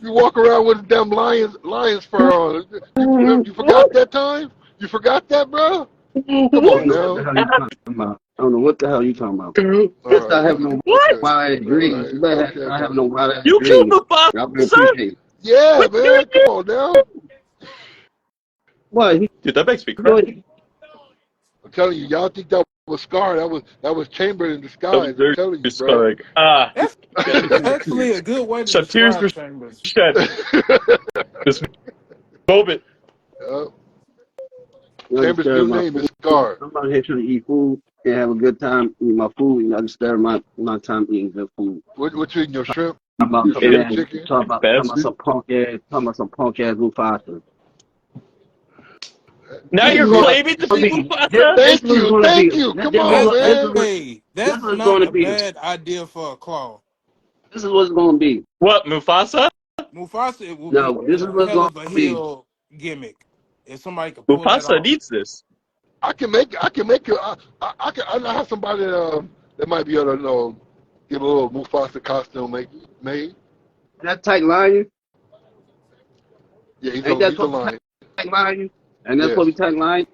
You walk around with a damn lion's fur on. You forgot that time? You forgot that, bro? Come I on don't know what the now. hell you talking about. I don't know what the hell you talking about. All Let's right. not have no Okay. wild ass All dreams. right. You better Okay. not have Okay. no wild ass You killed dreams. Mufasa? I really appreciate it. Yeah, What you man. Come on now. What? Dude, that makes me cry. Doing? I'm telling you, y'all think that was Scar? That was Chamber in That was disguise. I'm very telling you, bro. scarring. Ah, That's actually a good way to some tears describe were Chambers. shed this moment. You Chamber's disturb new my name is food. Scar. I'm out here trying to eat food and have a good time eating my food. And I disturb my time eating good food. What you eating? Your shrimp? About Your some shrimp and man, chicken? talking about Bastard. some punk ass Mufasa. Now This Hey, is you're see, what claiming to it's be gonna be. This, Mufasa? this thank was you, gonna thank be. you. Come This on, was That's this man. was hey, this that's was not gonna a be. bad idea for a claw. This is what's gonna be. What, Mufasa? Mufasa it will be No, this is a what's hell gonna of a be. heel gimmick if somebody could pull that Mufasa off. needs this. I can make it. I know have somebody that might be able to get a little Mufasa costume made. That tight line, Yeah, he's ain't a that he's a supposed to lion. tight line? And that's Yes. supposed to be tight line.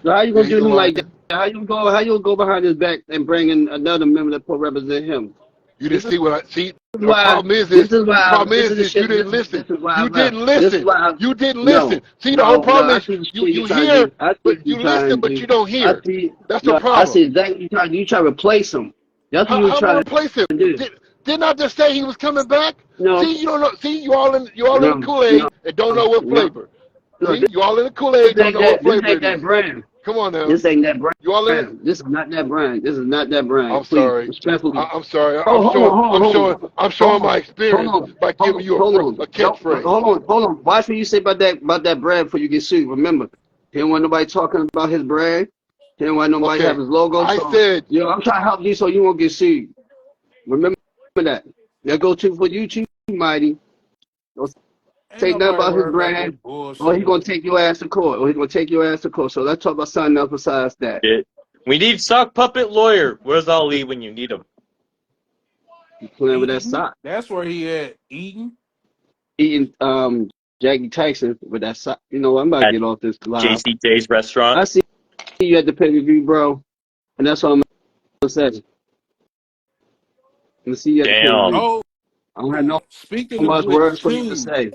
So how you Yeah, gonna he's do a him like that? lion. How you go behind his back and bring in another member that will represent him? You This didn't is see what I see. The why. problem is, This is is the why. problem This is the is you shit. didn't listen. This is why I You left. didn't This is listen. why. You didn't listen. No, See, the whole no, no. problem I is see the you shit you you trying to hear, do. I see but what you you trying listen, to but do. you don't I hear. see. That's the No, I problem. see exactly you trying. You try to replace him. That's what you How am I try gonna to replace him? do. Didn't I just say he was coming back? No, See, you don't know. See, you all in the no, no, Kool-Aid and don't know what no. flavor. No, See, you all in the this Kool-Aid, don't ain't know what that. This flavor ain't it that is. brand. Come on now. This ain't that You all in it? brand. This is not that brand. This is not that brand. I'm Please, sorry. respectfully. I'm sorry. Oh, I'm showing. I'm hold showing. on, I'm hold showing on, my hold experience on, by hold giving on, you hold on. a Don't catchphrase. hold on. Watch what you say about that brand before you get sued. Remember, he didn't want nobody talking about his brand. He didn't want nobody to have Okay. his logo. I So, said. I'm trying to help you so you won't get sued. Remember that. That go to for you too, Mighty. Don't Ain't say nothing nobody about his worried about brand, that or he bullshit. gonna take your ass to court, So let's talk about something else besides that. It. We need sock puppet lawyer. Where's Ali when you need him? You playing with that Eating. sock, That's where he at. Eating. eating Jackie Tyson with that sock. You know what? I'm about to At get off this live. JCJ's restaurant. I see you at the pay-per-view, bro, and that's all I'm gonna say. I'm gonna see you at the Damn. pay-per-view. Oh, I don't have no speaking of much which, words for you to too. say.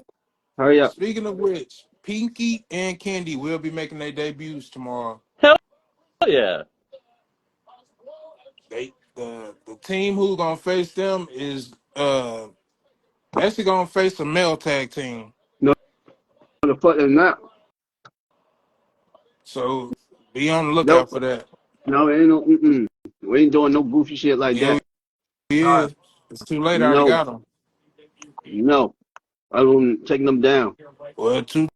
Hurry up. Speaking of which, Pinky and Candy will be making their debuts tomorrow. Hell yeah. The team who's gonna face them is actually gonna face a male tag team. No, the fuck is not. So be on the Nope. lookout for that. No, it ain't no. We ain't doing no goofy shit like Yeah, that. we Uh, is. It's too late. I already no, got them. no. I'm taking them down. Well, too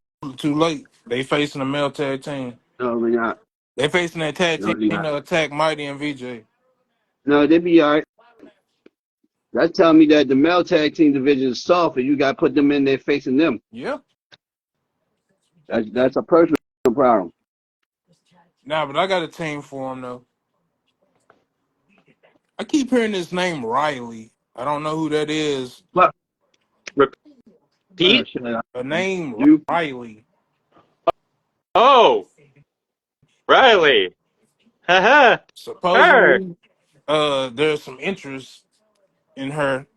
late. They facing a male tag team. No, we're not. They facing that tag No, team they're not. to attack Mighty and VJ. No, they be all right. That's telling me that the male tag team division is soft, and you got to put them in there facing them. Yeah. That's a personal problem. Nah, but I got a team for them though. I keep hearing this name Riley. I don't know who that is. But Repeat? shit, A name you, Riley. Oh, Riley. Haha. Her. Supposedly, there's some interest in her,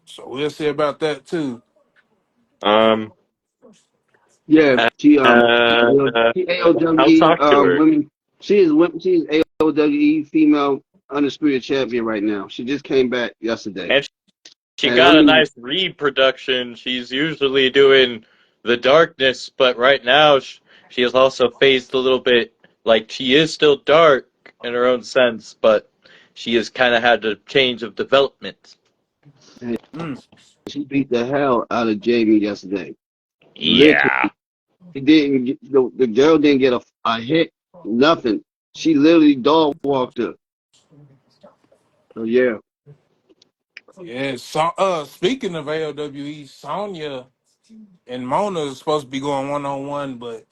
so we'll see about that too. Um, yeah, she uh, she I'll AOWE talk to her. women. She is AOWE female undisputed champion right now. She just came back yesterday, And she and I got a mean, nice reproduction. She's usually doing the darkness, but right now she has also phased a little bit. Like, she is still dark in her own sense, but she has kind of had a change of development. Mm. she beat the hell out of Jamie yesterday. Literally, Yeah. he didn't. The girl didn't get a hit, nothing. She literally dog walked her. So yeah, Yeah. So, speaking of ALWE, Sonya and Mona is supposed to be going 1-on-1, but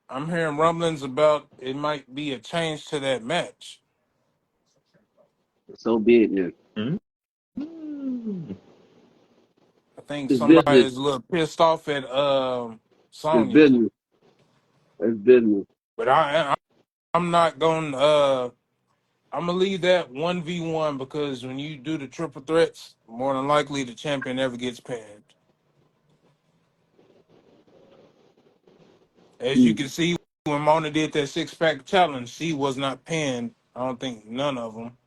I'm hearing rumblings about it might be a change to that match. so be it. Then Hmm? think It's somebody business. is a little pissed off at It's Sonya. business. It's business. But I'm not gonna I'm gonna leave that 1v1 because when you do the triple threats, more than likely the champion never gets pinned. As you Mm. can see, when Mona did that 6-pack challenge, she was not pinned. I don't think none of them,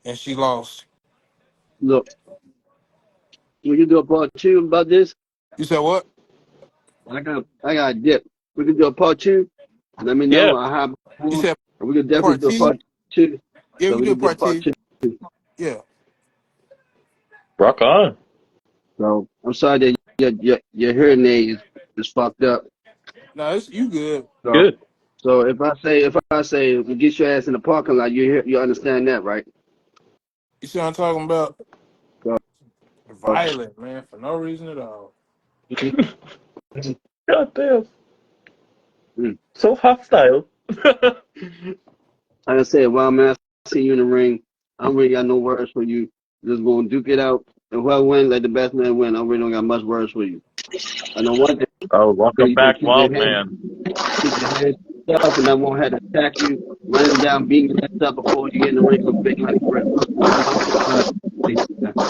and she lost. Look, we can do a part two about this. You said what? I got a dip. We can do a part two. Let me Yeah. know. I have You more. said And we can definitely part do a two? part two. Yeah, So we we do can do a part part two. two. Yeah. Rock on. So I'm sorry that your hearing aid is fucked up. No, it's you good. So Good. so if I say we get your ass in the parking lot, you understand that, right? You see what I'm talking about? So, Violent, man, for no reason at all. God damn. mm. So hostile. Like I said, well, man, I see you in the ring. I don't really got no words for you. Just gonna duke it out. And whoever wins, let the best man win. I really don't got much words for you. I know one thing. Oh, welcome You can back, keep your Wild head, Man. keep your head to yourself, and I won't have to attack you, running down, beating your ass up before you get in the ring with big like grip.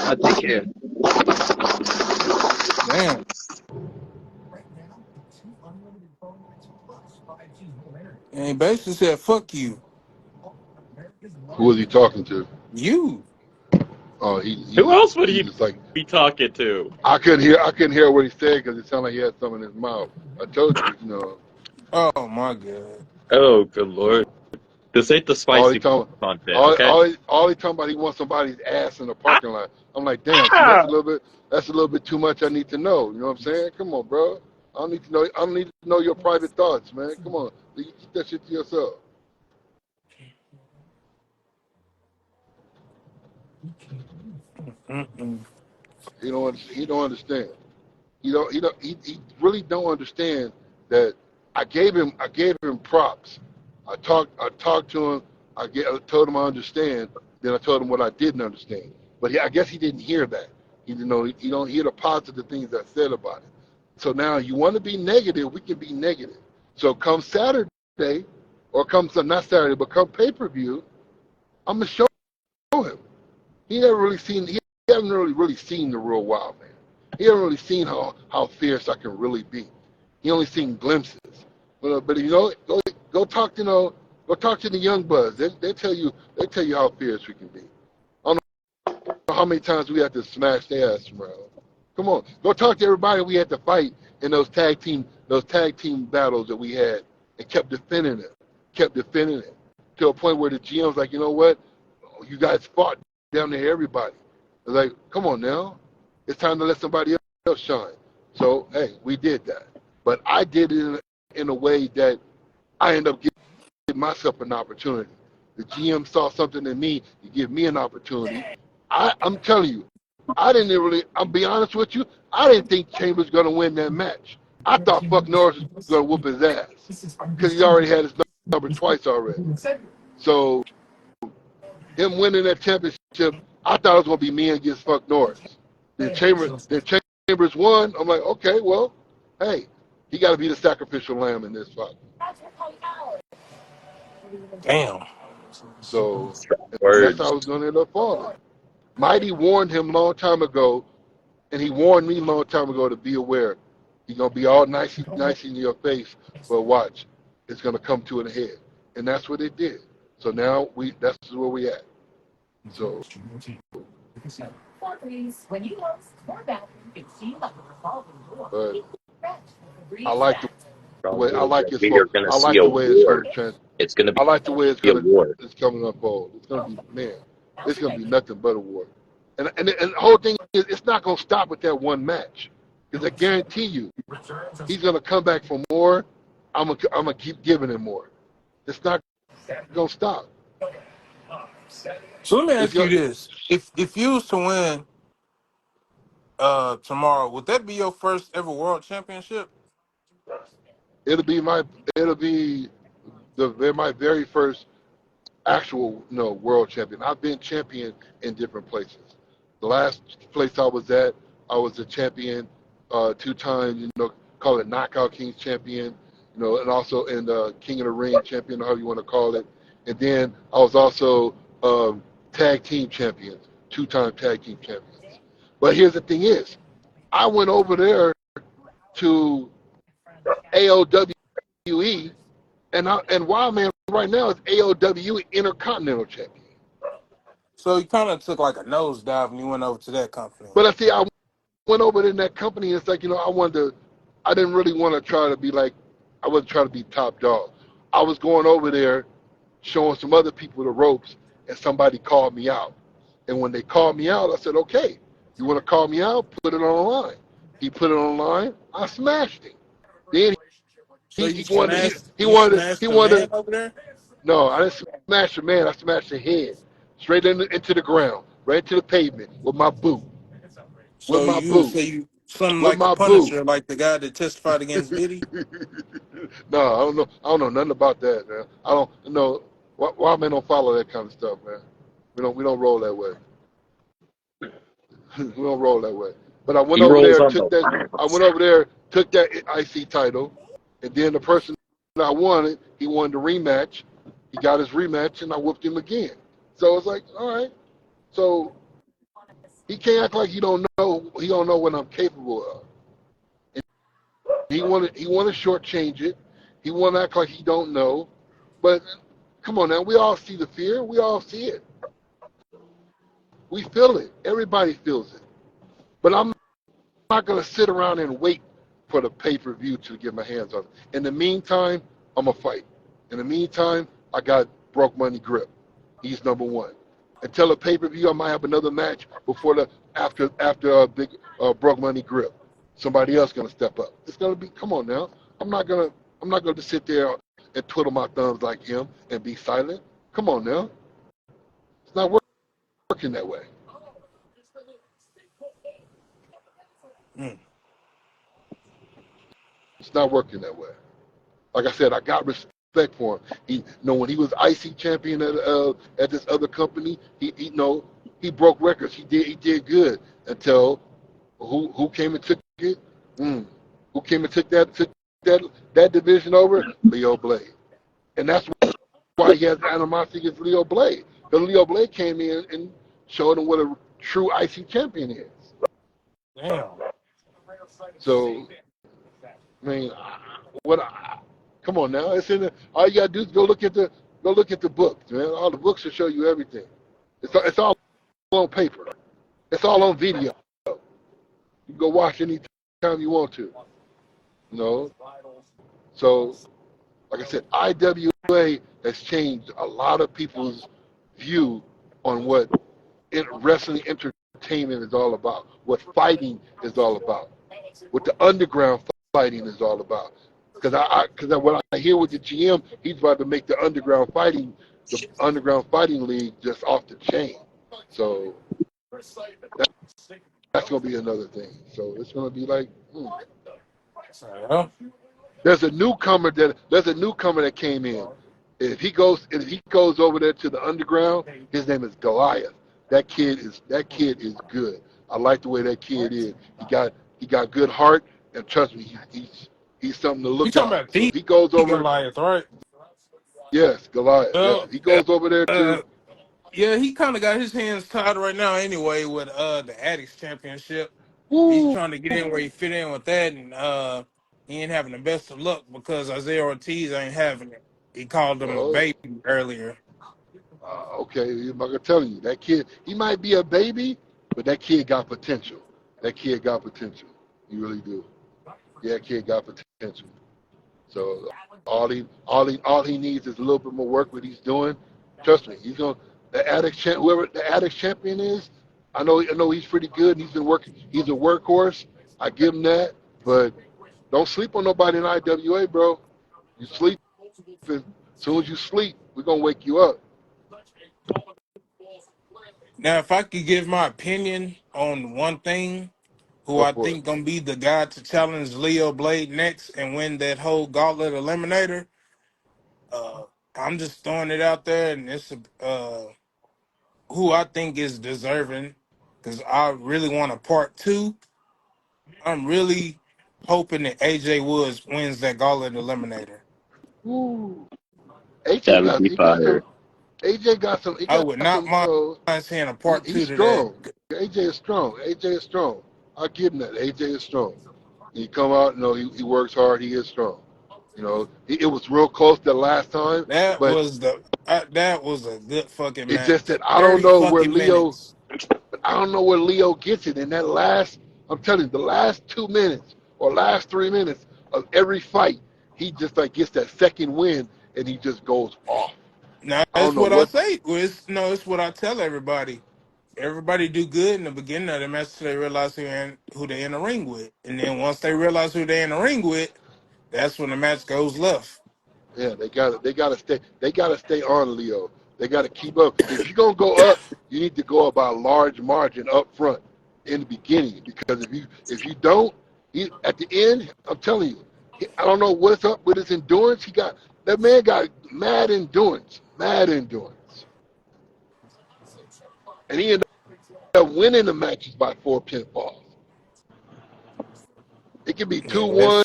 I take care. Damn. And he basically said, fuck you. Who was he talking to? You. Oh, Who else would he he just like be talking to? I couldn't hear what he said because it sounded like he had something in his mouth. I told you, Oh my god. Oh, good lord. This ain't the all he spicy talking, content, okay? all he talking about, he wants somebody's ass in the Ah! parking lot. I'm like, damn, see, that's a little bit too much. I need to know. You know what I'm saying? Come on, bro. I don't need to know. I don't need to know your private thoughts, man. Come on, you keep that shit to yourself. Mm-mm. He don't understand. He really don't understand that I gave him props. I talked to him. I told him I understand. Then I told him what I didn't understand. But I guess he didn't hear that. He didn't know. He don't hear the positive things I said about it. So now you want to be negative, we can be negative. So come Saturday, or come not Saturday, but come pay-per-view, I'm gonna show him. He hasn't really seen the real Wild Man. He hasn't really seen how fierce I can really be. He only seen glimpses. But go talk to go talk to the young buds. They tell you how fierce we can be. I don't know how many times we had to smash their ass around. Come on, go talk to everybody we had to fight in those tag team battles that we had, and kept defending it to a point where the GM's like, you know what, you guys fought down there, everybody. It's like, come on now, it's time to let somebody else shine. So hey, we did that, but I did it in a way that I ended up giving myself an opportunity. The GM saw something in me to give me an opportunity. I'm telling you, I didn't really. I'll be honest with you. I didn't think Chambers was gonna win that match. I thought Fuck Norris was gonna whoop his ass because he already had his number twice already. So him winning that championship, I thought it was gonna be me against Fuck Norris. Then Chambers won. I'm like, okay, well, hey, he got to be the sacrificial lamb in this fight. Damn. So, and that's Words. how it's gonna end up falling. Mighty warned him a long time ago, and he warned me a long time ago to be aware. He's gonna be all nice in your face, but watch, it's gonna come to a head, and that's what it did. So now that's where we at. So, but I like the way I Probably like that his we are gonna I see like a the way it's war. gonna trans. It's gonna I like the way be a war. it's coming to unfold. It's gonna be, man. It's gonna be nothing but a war. And the whole thing is, it's not gonna stop with that one match, because I guarantee you, he's gonna come back for more. I'm gonna keep giving him more. It's not gonna stop. So let me It's ask you gonna this. If you was to win tomorrow, would that be your first ever world championship? it'll be my it'll be my very first actual world champion. I've been champion in different places. The last place I was at, I was a champion 2 times. Call it Knockout Kings champion. And also in the King of the Ring champion, however you want to call it. And then I was also tag team champions, 2-time tag team champions. But here's the thing is, I went over there to AOWE, and Wildman right now is AOWE Intercontinental Champion. So you kind of took like a nosedive when you went over to that company. But I see, I went over in that company, and it's like, I didn't really want to try to be like, I wasn't trying to be top dog. I was going over there showing some other people the ropes, and somebody called me out. And when they called me out, I said, okay, you want to call me out? Put it on the line. He put it on the line. I smashed him. Then So he wanted, you smashed he the man wanted, over there? no, I didn't smash the man. I smashed the head straight into the ground, right into the pavement with my boot. With So my you would boot. say you something With like the my boot. Punisher, like the guy that testified against Diddy? No, I don't know. I don't know nothing about that, man. I don't know. Why men don't follow that kind of stuff, man? We don't roll that way. We don't roll that way. But I went He over rolls there, on took the that. I went over there, took that IC title, and then the person that I wanted, he wanted a rematch. He got his rematch, and I whooped him again. So it's like, all right. So he can't act like he don't know. He don't know what I'm capable of. And he wanted to shortchange it. He want to act like he don't know. But come on now, we all see the fear. We all see it. We feel it. Everybody feels it. But I'm not going to sit around and wait for the pay-per-view to get my hands on it. In the meantime, I'm going to fight. In the meantime, I got Broke Money Grip. He's number one. Until the pay-per-view, I might have another match before after a big Broke Money Grip. Somebody else going to step up. It's going to be, come on now. I'm not going to just sit there and twiddle my thumbs like him and be silent. Come on now. It's not working that way. Mm. It's not working that way. Like I said, I got respect for him. When he was IC champion at this other company, he broke records. He did good until who came and took it? Who came and took that division over? Leo Blade, and that's why he has animosity against Leo Blade. Because Leo Blade came in and showed him what a true IC champion is. Damn. So, I mean, come on now. All you gotta do is go look at the books, man. All the books will show you everything. It's all on paper. It's all on video. You can go watch any time you want to. You know. So, like I said, IWA has changed a lot of people's view on what wrestling entertainment is all about, what fighting is all about, what the underground fighting is all about. Because what I hear with the GM, he's about to make the underground fighting league just off the chain. So that's gonna be another thing. So it's gonna be like, Yeah. there's a newcomer that came in. If he goes over there to the underground, his name is Goliath. That kid is good. I like the way that kid is. He got good heart, and trust me, he's something to You look talking out. about So the if he goes over, Goliath, right? yes, Goliath, yes, Well, if he goes over there to, yeah, he kind of got his hands tied right now anyway with the Addicts Championship. He's woo, trying to get in where he fit in with that, and he ain't having the best of luck because Isaiah Ortiz ain't having it. He called him a oh, baby earlier. okay, I'm not gonna tell you that kid. He might be a baby, but that kid got potential. That kid got potential. He really do. Yeah, that kid got potential. So all he needs is a little bit more work. What he's doing, trust me, he's gonna whoever the addict champion is. I know he's pretty good. And he's been working. He's a workhorse. I give him that. But don't sleep on nobody in IWA, bro. You sleep. As soon as you sleep, we're gonna wake you up. Now, if I could give my opinion on one thing, who Go I for it. think gonna be the guy to challenge Leo Blade next and win that whole gauntlet eliminator, uh, I'm just throwing it out there, and it's who I think is deserving because I really want a part two. I'm really hoping that AJ Woods wins that Gauntlet Eliminator. Woo. AJ That would got be he got fire. some. AJ got some. He I got would not some. mind seeing a part He's two to that. strong. AJ is strong. AJ is strong. I give him that. AJ is strong. He come out. He works hard. He is strong. It was real close the last time, That but was that was a good fucking it's just match. that I don't 30 know where fucking Leo. minutes. I don't know where Leo gets it in that last. I'm telling you, the last 2 minutes or last 3 minutes of every fight, he just like gets that second win and he just goes off. Now I don't that's know what I what. say. Well, it's what I tell everybody. Everybody do good in the beginning of the match so they realize who they in the ring with. And then once they realize who they in the ring with, that's when the match goes left. Yeah, they gotta stay on Leo. They gotta keep up. If you're gonna go up, you need to go up by a large margin up front in the beginning. Because if you don't, at the end, I'm telling you, I don't know what's up with his endurance. That man got mad endurance, and he ended up winning the matches by 4 pinfalls. It could be Yeah, 2-1. that's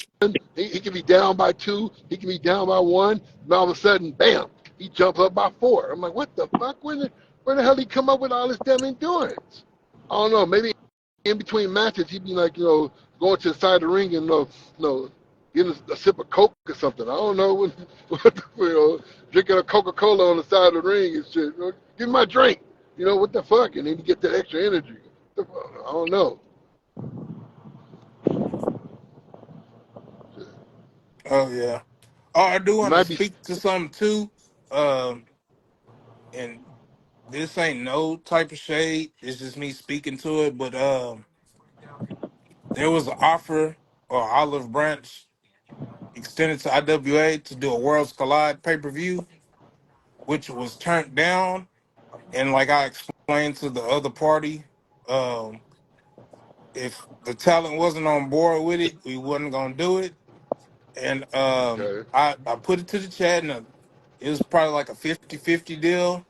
He could be down by 2. He could be down by 1. And all of a sudden, bam, he jumps up by 4. I'm like, what the fuck? Where the hell did he come up with all this damn endurance? I don't know. Maybe in between matches, he'd be like, going to the side of the ring and, getting a sip of Coke or something. I don't know. Drinking a Coca-Cola on the side of the ring and shit. Give me my drink. What the fuck? And then you get that extra energy. I don't know. oh yeah. Oh, I do He want to might be. speak to something too. Um, and this ain't no type of shade. It's just me speaking to it. But there was an offer or olive branch extended to IWA to do a Worlds Collide pay per view, which was turned down. And like I explained to the other party, um, if the talent wasn't on board with it, we wasn't gonna do it. And Okay. I put it to the chat, and it was probably like a 50-50 deal.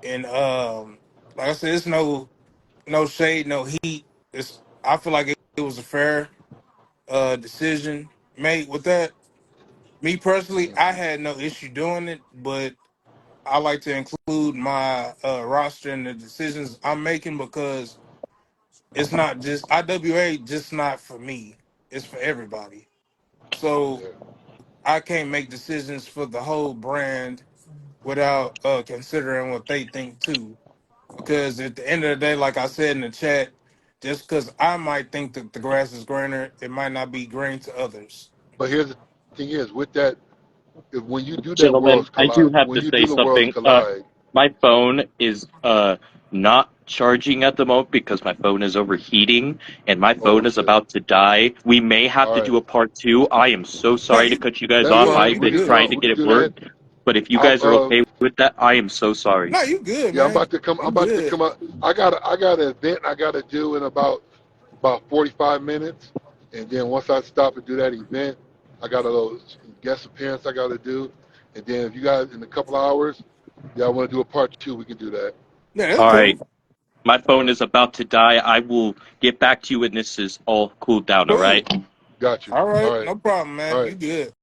And like I said, it's no shade, no heat. I feel like it was a fair decision made with that. Me personally, I had no issue doing it, but I like to include my roster in the decisions I'm making because it's not just IWA, just not for me. It's for everybody. So Yeah. I can't make decisions for the whole brand without considering what they think too. Because at the end of the day, like I said in the chat, just because I might think that the grass is greener, it might not be green to others. But here's the thing: is with that, when you do that Gentlemen, worlds I collide, do have when to you say do the worlds something. collide, My phone is not charging at the moment because my phone is overheating and my oh phone is shit! about to die. We may have All to right, do a part two. I am so No, sorry to cut you guys you that's off. fine. good, I've you We been can good. trying no, to we get can it do that. worked, but if you I'll, guys are okay with that, I am so sorry. No, you good, yeah, I'm man. about to come. I'm You about to good. come out. I got an event I got to do in about 45 minutes, and then once I stop and do that event, I got a little guest appearance I got to do, and then if you guys in a couple hours, y'all want to do a part two, we can do that. Yeah, that's All right, cool. my All phone right, is about to die. I will get back to you when this is all cooled down, all right? Cool. got you. All All right, right, no problem, all man. right. You good.